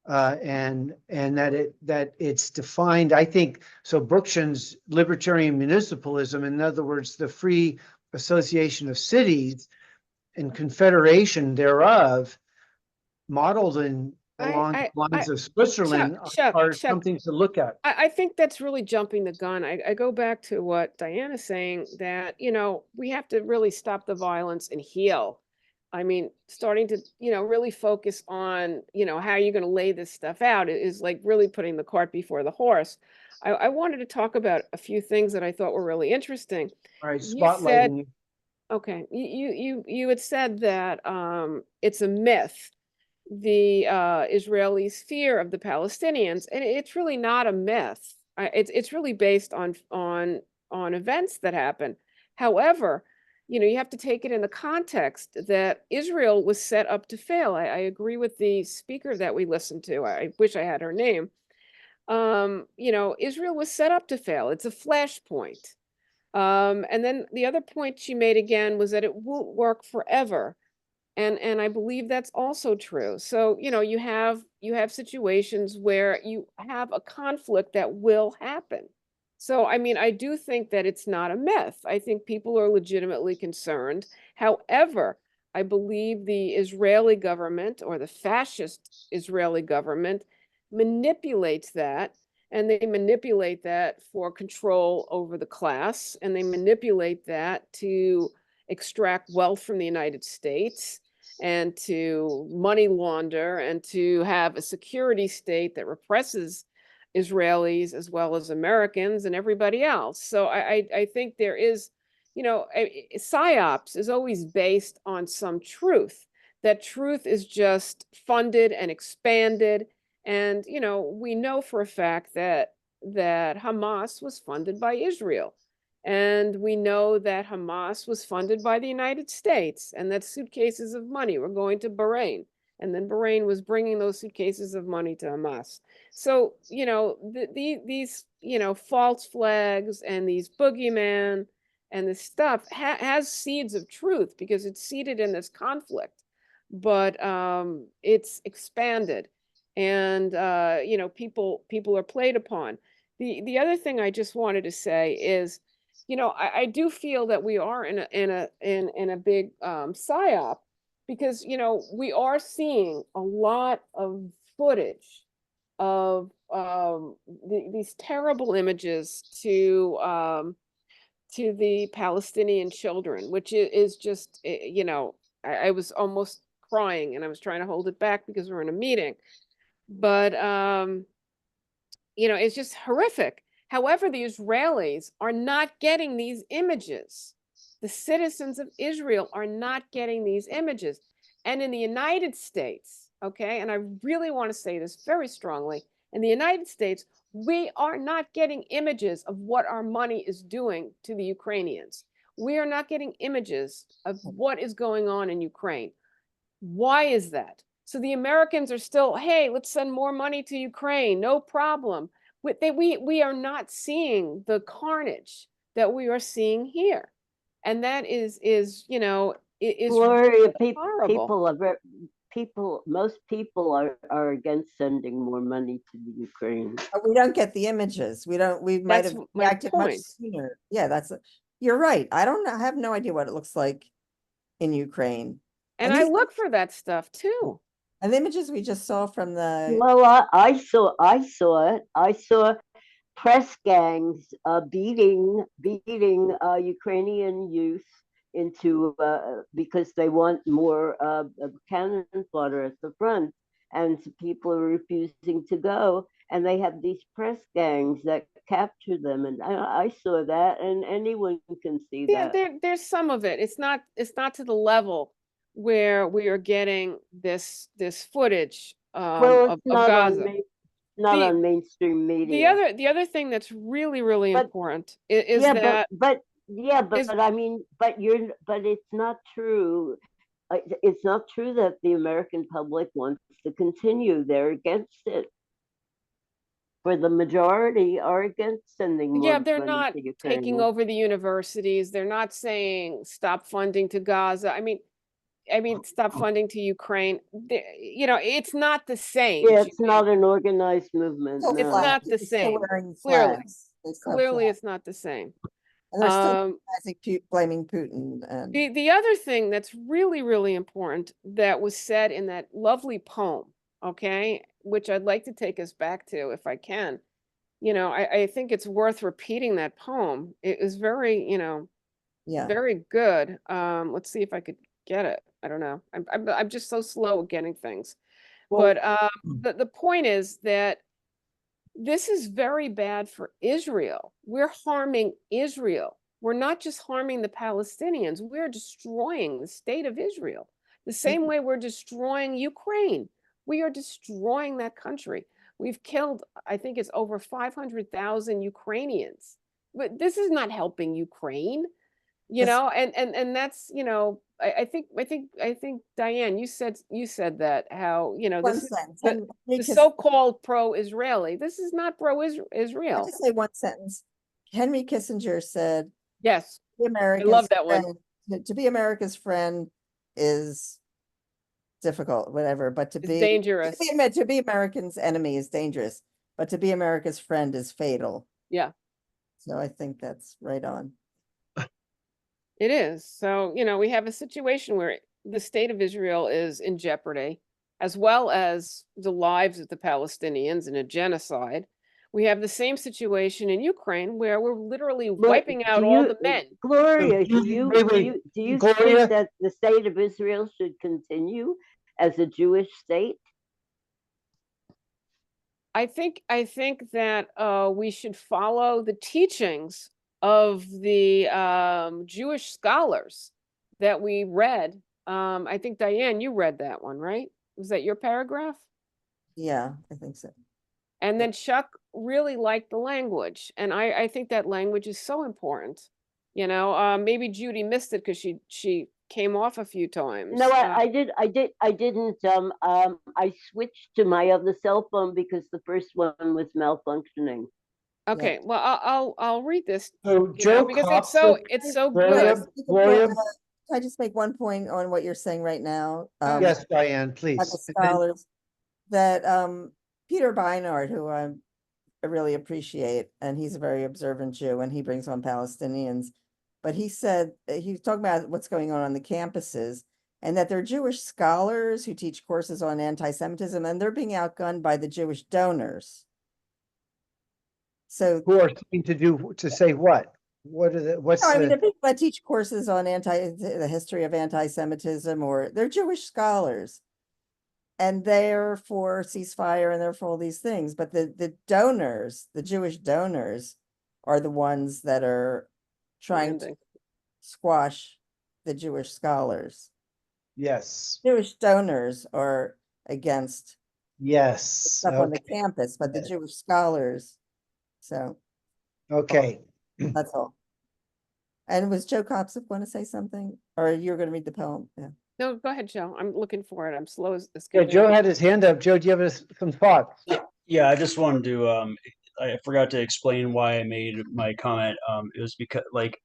that it's defined. I think so. Bookchin's libertarian municipalism, in other words, the free association of cities and confederation thereof, modeled along the lines of Switzerland, are Chuck, something to look at. I think that's really jumping the gun. I go back to what Diana's saying, that, we have to really stop the violence and heal. I mean, starting to, really focus on, how you're going to lay this stuff out is like really putting the cart before the horse. I wanted to talk about a few things that I thought were really interesting. All right, You said, spotlighting you. okay, you had said that it's a myth, the Israelis' fear of the Palestinians, and it's really not a myth. It's really based on events that happen. However, you have to take it in the context that Israel was set up to fail. I agree with the speaker that we listened to. I wish I had her name. Israel was set up to fail. It's a flashpoint. And then the other point she made again was that it won't work forever. And I believe that's also true. So, you have situations where you have a conflict that will happen. So, I mean, I do think that it's not a myth. I think people are legitimately concerned. However, I believe the Israeli government, or the fascist Israeli government, manipulates that, and they manipulate that for control over the class, and they manipulate that to extract wealth from the United States, and to money launder, and to have a security state that represses Israelis as well as Americans and everybody else. So I think there is, psyops is always based on some truth. That truth is just funded and expanded. And, we know for a fact that Hamas was funded by Israel. And we know that Hamas was funded by the United States and that suitcases of money were going to Bahrain. And then Bahrain was bringing those suitcases of money to Hamas. So, these, false flags and these boogeyman and this stuff has seeds of truth because it's seeded in this conflict, but it's expanded, and people are played upon. The other thing I just wanted to say is, I do feel that we are in a big psyop, because we are seeing a lot of footage of these terrible images to the Palestinian children, which is just, I was almost crying and I was trying to hold it back because we're in a meeting. But, it's just horrific. However, the Israelis are not getting these images. The citizens of Israel are not getting these images. And in the United States, okay, and I really want to say this very strongly, in the United States, we are not getting images of what our money is doing to the Ukrainians. We are not getting images of what is going on in Ukraine. Why is that? So the Americans are still, hey, let's send more money to Ukraine, no problem. We are not seeing the carnage that we are seeing here. And that is is Gloria, horrible. most people are against sending more money to the Ukraine. But we don't get the images. We might That's have my reacted much point. sooner. Yeah, you're right. I have no idea what it looks like in Ukraine. And I look for that stuff too. And the images we just saw from the Well, I saw it. I saw press gangs beating Ukrainian youth into because they want more cannon fodder at the front, and people are refusing to go, and they have these press gangs that capture them, and I saw that, and anyone can see Yeah, that. there's some of it. It's not to the level where we are getting this footage Well, of it's not Gaza. not The on mainstream media. the other thing that's really But important is yeah, that is I mean, but it's not true. It's not true that the American public wants to continue. They're against it. For the majority are against sending yeah, more they're money not to taking Ukraine. over the universities. They're not saying stop funding to Gaza. I mean, stop funding to Ukraine. It's not the same, Yeah, it's Judy. not an organized movement. still It's No. not the they're still same. wearing Clearly, flags. They still have clearly, flags. it's not the same. And they're still Um, blaming Putin. And the other thing that's really important that was said in that lovely poem, okay, which I'd like to take us back to if I can. I think it's worth repeating that poem. It is very, yeah, very good. Let's see if I could get it. I don't know. I'm just so slow at getting things. Well, But the point is that this is very bad for Israel. We're harming Israel. We're not just harming the Palestinians. We're destroying the state of Israel. The same way we're destroying Ukraine. We are destroying that country. We've killed, I think it's over 500,000 Ukrainians. But this is not helping Ukraine, and that's, I think Diane, you said that how, one this is sentence. the so-called pro-Israeli. This is not I pro-Israel. just say one sentence. Henry Kissinger said, Yes, "The I love that one. to be America's friend is difficult, whatever, but It's dangerous. to be Americans' enemy is dangerous, but to be America's friend is fatal." Yeah, So I think that's right on. it is. So, we have a situation where the state of Israel is in jeopardy, as well as the lives of the Palestinians in a genocide. We have the same situation in Ukraine where we're literally wiping out all the men. Gloria, Wait, do you Gloria? think that the state of Israel should continue as a Jewish state? I think that we should follow the teachings of the Jewish scholars that we read. I think Diane, you read that one, right? Was that your paragraph? Yeah, I think so. And then Chuck really liked the language. And I think that language is so important. You know, maybe Judy missed it because she came off a few times. No, I didn't. I switched to my other cell phone because the first one was malfunctioning. Okay, well, I'll read this, So you know, Joe because Copsic, it's so Gloria, good. Gloria, Can I just make one point on what you're saying right now? yes, Diane, About please. the scholars, that Peter Beinart, who I really appreciate, and he's a very observant Jew, and he brings on Palestinians. But he said, he was talking about what's going on the campuses, and that there are Jewish scholars who teach courses on anti-Semitism, and they're being outgunned by the Jewish donors. So, Who are saying to say what? What are what's no, I mean, the, the people that teach courses on the history of anti-Semitism, or they're Jewish scholars. And they're for ceasefire and they're for all these things, but the donors, the Jewish donors, are the ones that are trying to Landing. squash the Jewish scholars. yes, Jewish donors are against yes, stuff on the okay, campus, but the Jewish scholars. So okay. that's all. And was Joe Kopsip going to say something, or you're going to read the poem? Yeah. No, go ahead, Joe. I'm looking for it. I'm slow as Yeah, can Joe be. had his hand up. Joe, do you have some thoughts? Yeah, I just wanted to I forgot to explain why I made my comment. It was because like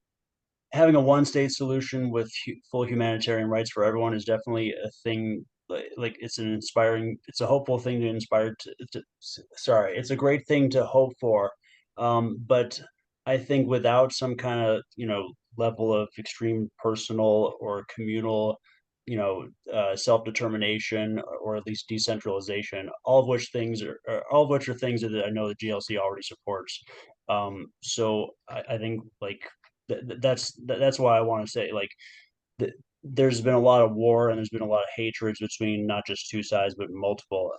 having a one state solution with full humanitarian rights for everyone is definitely a thing. Like it's an inspiring, it's a hopeful thing to inspire sorry, it's a great thing to hope for. But I think without some kind of, level of extreme personal or communal, self-determination or at least decentralization, all of which are things that I know the GLC already supports. So I think like that's why I want to say like there's been a lot of war and there's been a lot of hatreds between not just two sides but multiple,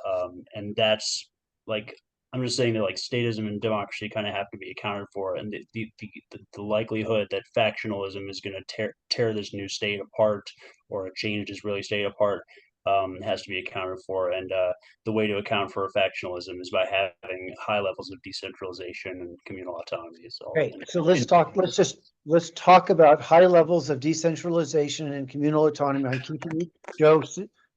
and that's like I'm just saying that like statism and democracy kind of have to be accounted for, and the likelihood that factionalism is going to tear this new state apart or change this really state apart has to be accounted for. And the way to account for factionalism is by having high levels of decentralization and communal autonomy. So, Great. So let's talk about high levels of decentralization and communal autonomy. I keep Joe,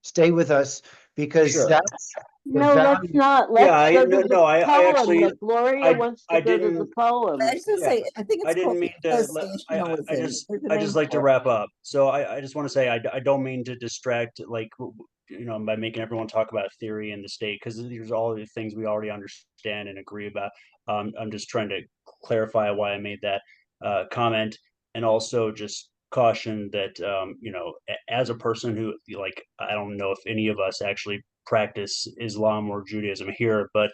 stay with us because sure. that's the No, let's value. not. Let's Yeah, go to the I poem. actually, Gloria wants to I go to the didn't, poem. I was going to yeah, say, I think I it's didn't called mean to. associationalism. There's a I name just like to for it. wrap up. So I just want to say I don't mean to distract like by making everyone talk about theory and the state because these are all the things we already understand and agree about. I'm just trying to clarify why I made that comment, and also just caution that as a person who like I don't know if any of us actually practice Islam or Judaism here, but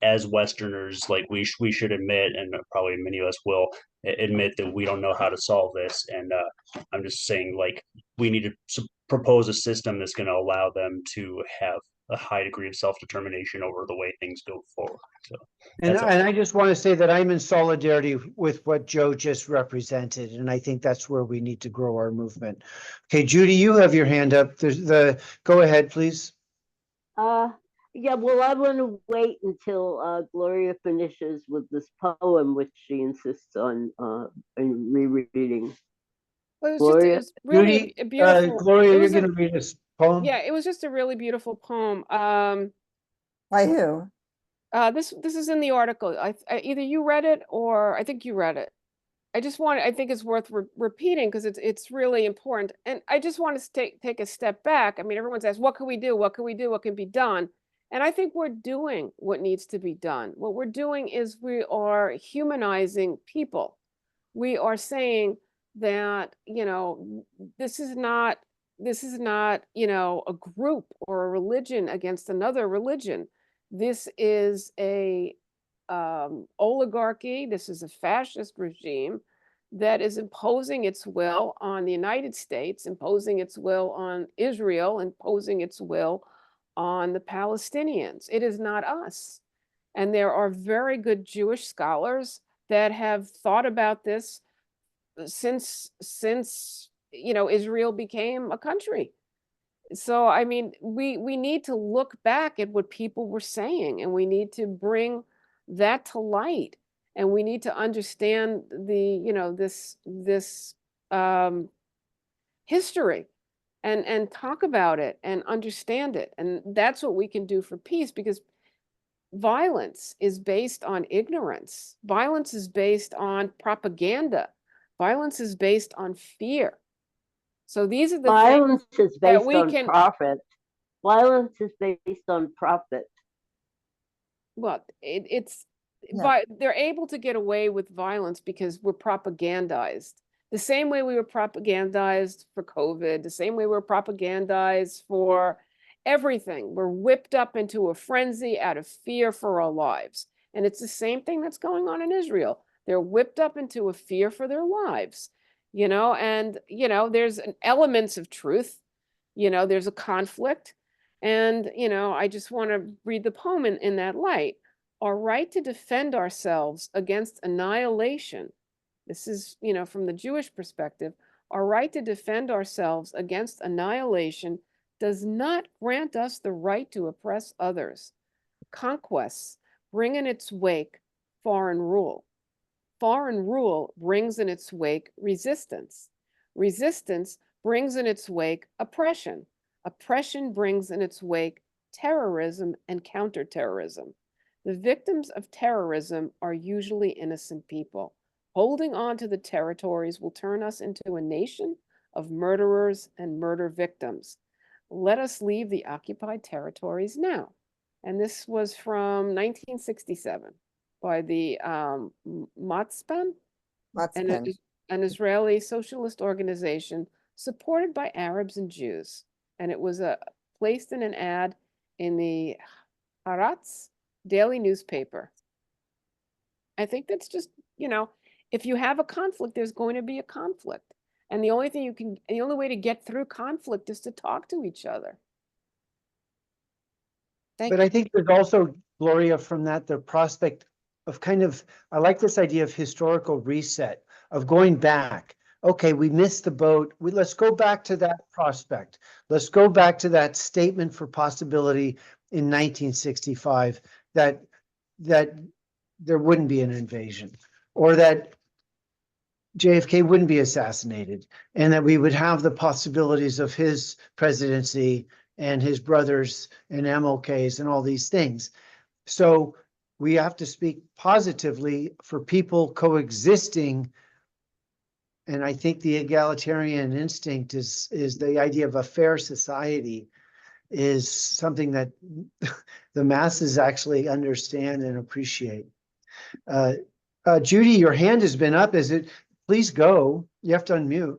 as Westerners, like we should admit, and probably many of us will admit that we don't know how to solve this. And I'm just saying, like, we need to propose a system that's going to allow them to have a high degree of self-determination over the way things go forward. So, And I just want to say that I'm in solidarity with what Joe just represented, and I think that's where we need to grow our movement. Okay, Judy, you have your hand up. Go ahead, please. Yeah, well, I want to wait until Gloria finishes with this poem, which she insists on rereading. Well, it Gloria? was really Judy, a beautiful. Gloria, It you're was going to read this poem. yeah, it was just a really beautiful poem. By who? This is in the article. Either you read it or I think you read it. I think it's worth repeating because it's really important. And I just want to take a step back. I mean, everyone's asked, what can we do? What can we do? What can be done? And I think we're doing what needs to be done. What we're doing is we are humanizing people. We are saying that, this is not, a group or a religion against another religion. This is a oligarchy. This is a fascist regime that is imposing its will on the United States, imposing its will on Israel, imposing its will on the Palestinians. It is not us. And there are very good Jewish scholars that have thought about this since Israel became a country. So, I mean, we need to look back at what people were saying, and we need to bring that to light. And we need to understand this history and talk about it and understand it. And that's what we can do for peace, because violence is based on ignorance. Violence is based on propaganda. Violence is based on fear. So these are the things Violence is that based we on can, profit. Violence is based on profit. well, it's, Yeah. but they're able to get away with violence because we're propagandized. The same way we were propagandized for COVID, the same way we're propagandized for everything. We're whipped up into a frenzy out of fear for our lives. And it's the same thing that's going on in Israel. They're whipped up into a fear for their lives, and, there's elements of truth, there's a conflict. And, I just want to read the poem in that light. Our right to defend ourselves against annihilation. This is, from the Jewish perspective, our right to defend ourselves against annihilation does not grant us the right to oppress others. Conquests bring in its wake foreign rule. Foreign rule brings in its wake resistance. Resistance brings in its wake oppression. Oppression brings in its wake terrorism and counterterrorism. The victims of terrorism are usually innocent people. Holding on to the territories will turn us into a nation of murderers and murder victims. Let us leave the occupied territories now. And this was from 1967 by the Matzpan, Matzpen. an Israeli socialist organization supported by Arabs and Jews. And it was placed in an ad in the Haaretz daily newspaper. I think that's just, if you have a conflict, there's going to be a conflict. And the only way to get through conflict is to talk to each other. Thank But you. I think there's also, Gloria, from that, the prospect of I like this idea of historical reset, of going back. Okay, we missed the boat. Let's go back to that prospect. Let's go back to that statement for possibility in 1965 that there wouldn't be an invasion, or that JFK wouldn't be assassinated, and that we would have the possibilities of his presidency and his brothers and MLKs and all these things. So we have to speak positively for people coexisting. And I think the egalitarian instinct is the idea of a fair society, is something that the masses actually understand and appreciate. Judy, your hand has been up. Please go. You have to unmute.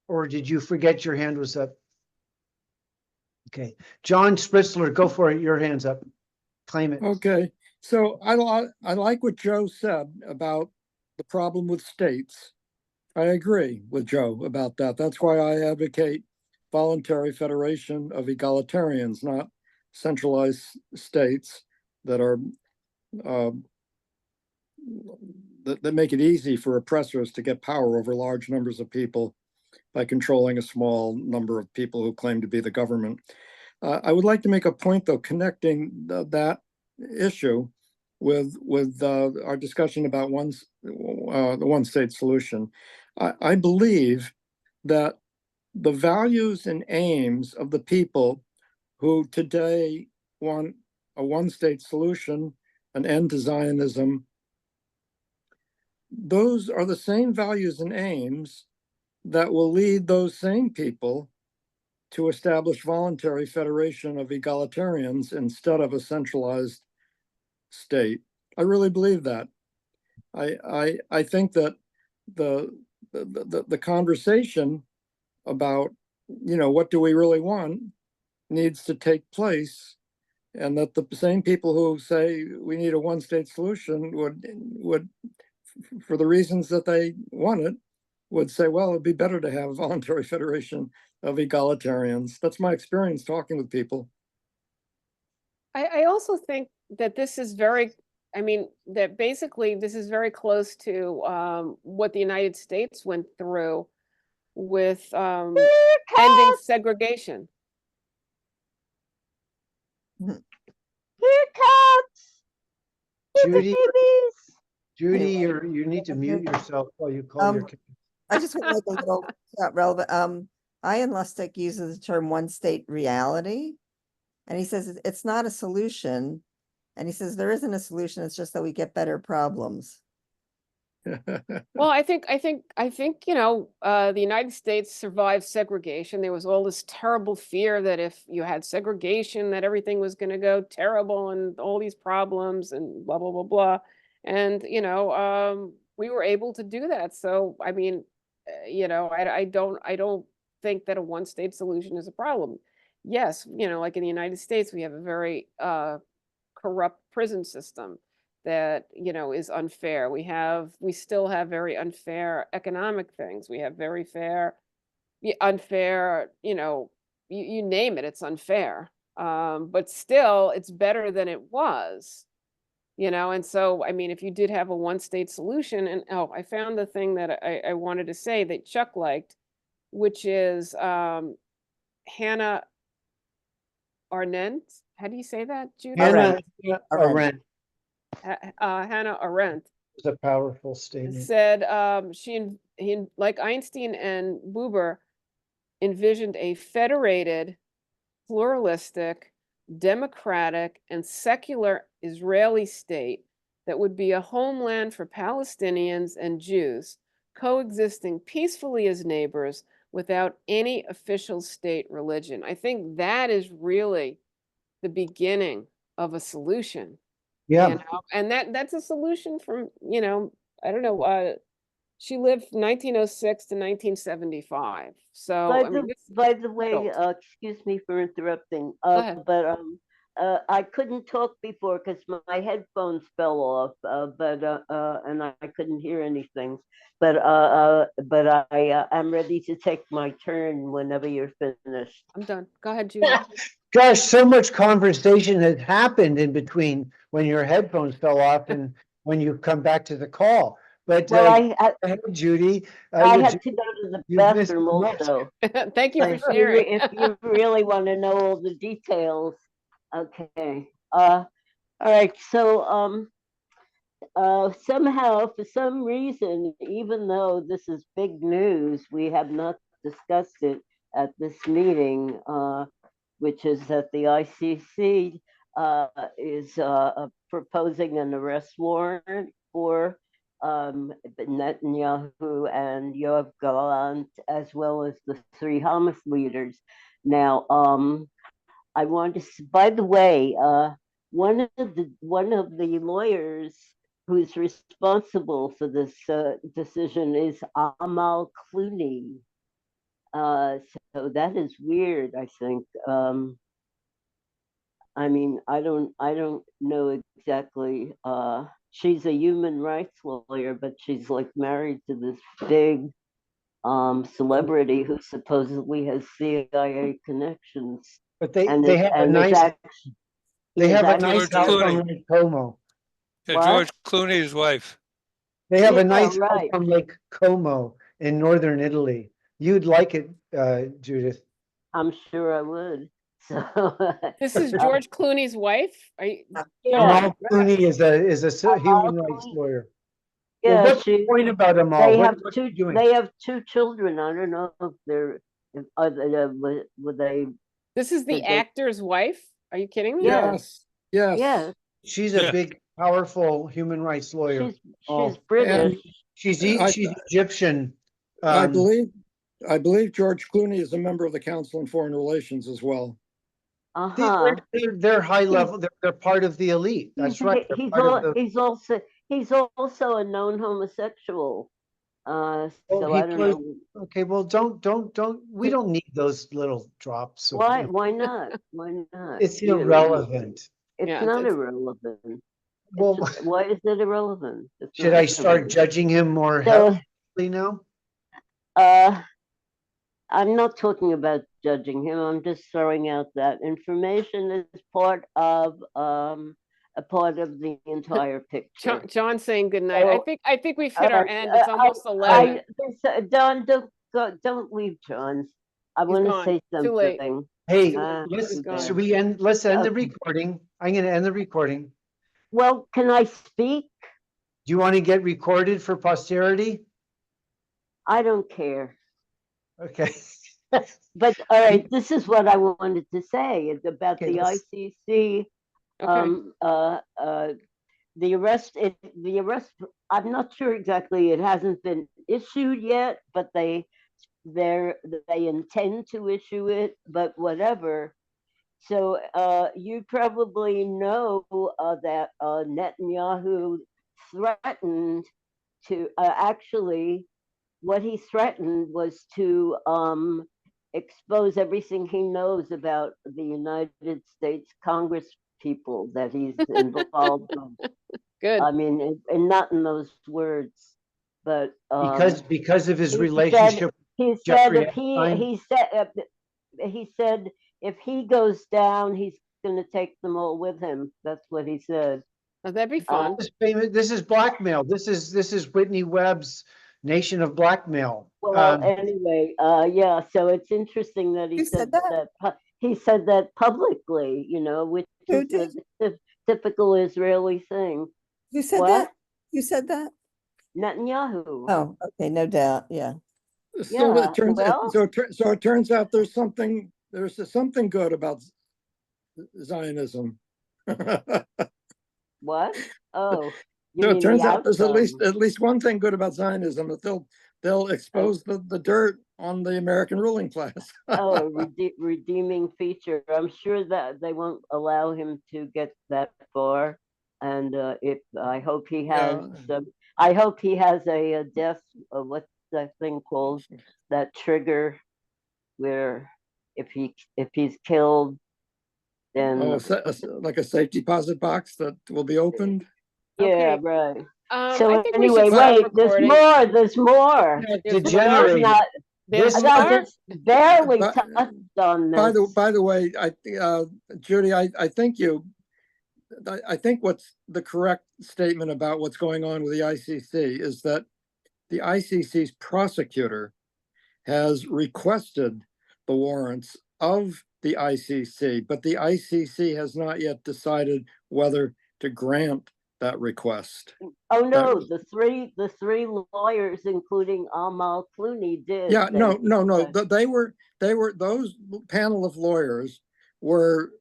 Or did you forget your hand was up? Okay. John Spritzler, go for it. Your hand's up. Claim it. Okay, so I like what Joe said about the problem with states. I agree with Joe about that. That's why I advocate voluntary federation of egalitarians, not centralized states that are that make it easy for oppressors to get power over large numbers of people by controlling a small number of people who claim to be the government. I would like to make a point, though, connecting that issue with our discussion about the one-state solution. I believe that the values and aims of the people who today want a one-state solution, an end to Zionism, those are the same values and aims that will lead those same people to establish voluntary federation of egalitarians instead of a centralized state. I really believe that. I think that the conversation about, what do we really want needs to take place, and that the same people who say we need a one-state solution would, for the reasons that they want it, would say, well, it'd be better to have a voluntary federation of egalitarians. That's my experience talking with people. I also think that this is that basically this is very close to what the United States went through with Here, ending cats! segregation. Here, cats! Here, Judy, babies! Judy, Anyway, you need to mute yourself while you call your Um, kids. I just want to make a little not relevant. Ian Lustig uses the term one state reality. And he says it's not a solution. And he says there isn't a solution, it's just that we get better problems. Well, I think, you know, the United States survived segregation. There was all this terrible fear that if you had segregation, that everything was going to go terrible and all these problems and blah, blah, blah, blah. And, you know, we were able to do that. So, I mean, you know, I don't think that a one state solution is a problem. Yes, you know, like in the United States, we have a very corrupt prison system that, you know, is unfair. We still have very unfair economic things. We have very unfair, you know, you name it, it's unfair. But still, it's better than it was, you know. And so, I mean, if you did have a one state solution, and oh, I found the thing that I wanted to say that Chuck liked, which is Hannah Arendt. How do you say that, Judy? Hannah Arendt. Arendt Hannah Arendt is a powerful statement. said like Einstein and Buber, envisioned a federated, pluralistic, democratic, and secular Israeli state that would be a homeland for Palestinians and Jews, coexisting peacefully as neighbors without any official state religion. I think that is really the beginning of a solution. Yeah. You know, and that's a solution from, you know, I don't know, she lived 1906 to 1975. So, I mean, By the way, settled. excuse me for interrupting, Go ahead. but I couldn't talk before because my headphones fell off, and I couldn't hear anything. But I am ready to take my turn whenever you're finished. I'm done. Go ahead, Judy. Gosh, so much conversation has happened in between when your headphones fell off and when you come back to the call. But Well, go ahead, Judy. I had to go to the you've missed bathroom so much. also. Thank you for If you, sharing. if you really want to know all the details, okay. All right. So somehow, for some reason, even though this is big news, we have not discussed it at this meeting, which is that the ICC is proposing an arrest warrant for Netanyahu and Yoav Gallant, as well as the three Hamas leaders. Now, I want to. By the way, one of the lawyers who's responsible for this decision is Amal Clooney. So that is weird, I think. I mean, I don't know exactly. She's a human rights lawyer, but she's like married to this big celebrity who supposedly has CIA connections. But they And have a nice George house Clooney. on Lake Como. Yeah, What? George Clooney's wife. They have Yeah, a nice house right. on Lake Como in northern Italy. You'd like it, Judith. I'm sure I would. So This is George Clooney's wife? Are you, yeah, Amal Clooney is a human Amal rights Clooney. lawyer. Yeah, Well, what's the point about Amal? they What, have what's two. she doing? They have two children. I don't know if they're. Are they, would they? this is the Did they- actor's wife? Are you kidding me? Yeah. Yes, yes. Yeah, She's a Yeah. big, powerful human rights lawyer. she's Oh. British. She's I- she's Egyptian. I believe George Clooney is a member of the Council on Foreign Relations as well. They're high level. They're part of the elite. That's right. They're He's part of the- he's also a known homosexual. Oh, So he I don't plays- know Okay, well, don't. We don't need those little drops. of- why. Why not? Why not? It's You- irrelevant. It's Yeah, not it's- irrelevant. Well, Why is it irrelevant? It's should not I start irrelevant. judging him more So, heavily now? I'm not talking about judging him. I'm just throwing out that information is part of the entire picture. John saying good night. So, I think we've hit our Uh, end. It's almost 11. Don, go go. Don't leave, John. I He's want to gone. say Too late. something. Hey, He's Too gone. bad. let's end the Okay. recording. I'm gonna end the recording. Well, can I speak? Do you want to get recorded for posterity? I don't care. Okay. But all right, this is what I wanted to say. It's about Okay, the let's- ICC. Okay. The arrest. The arrest. I'm not sure exactly. It hasn't been issued yet, but they intend to issue it. But whatever. So you probably know that Netanyahu threatened to actually what he threatened was to expose everything he knows about the United States Congress people that he's involved with. Good. I mean, and not in those words, but because of his he relationship. he said Jeffrey if Epstein? he said if he goes down, he's going to take them all with him. That's what he said. Oh, that'd be fun. This is blackmail. This is Whitney Webb's Nation of Blackmail. Well, anyway, yeah. So it's interesting that he Who said said that? he said that publicly. You know, which Who is a typical Israeli thing. You said What? that? You said that? Netanyahu. Oh, okay, no doubt. Yeah. So Yeah, it turns well- so it turns out there's something good about Zionism. What? Oh, you So mean it turns the out there's outcome. at least one thing good about Zionism, that they'll expose the dirt on the American ruling class. Oh, redeeming feature. I'm sure that they won't allow him to get that far. And if I hope he has Yeah. I hope he has a death. What's that thing called? That trigger, where if he's killed, then Oh, like a safe deposit box that will be opened. yeah, Okay. right. I So think we should anyway, stop wait. There's recording. more. There's more. There's Degenerate. Not. There's This- No, more? just barely But- touched on this. By the way, Judy, I think what's the correct statement about what's going on with the ICC is that the ICC's prosecutor has requested the warrants of the ICC, but the ICC has not yet decided whether to grant that request. Oh no, the three lawyers, including Amal Clooney, did. Yeah, no. But They were those panel of lawyers were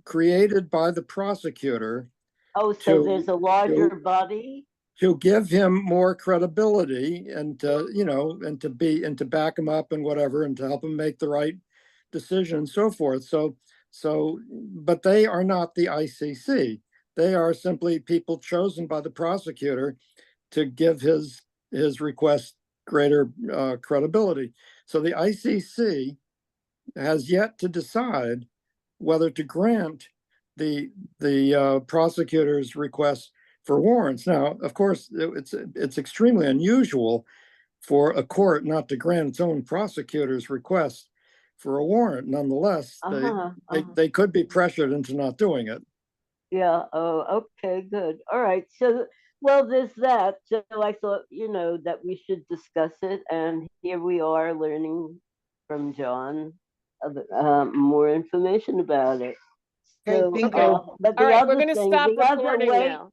created by the prosecutor oh, so to- there's a larger body. to give him more credibility and to back him up and whatever, and to help him make the right decision and so forth. So, but they are not the ICC. They are simply people chosen by the prosecutor to give his request greater credibility. So the ICC has yet to decide whether to grant the prosecutor's request for warrants. Now, of course, it's extremely unusual for a court not to grant its own prosecutor's request for a warrant. Nonetheless, they could be pressured into not doing it. Yeah. Oh, okay, good. All right. So, well, there's that. So I thought, that we should discuss it, and here we are learning from John more information about it. Okay, So, bingo. but All the right, we're other gonna thing, stop the other recording way, now.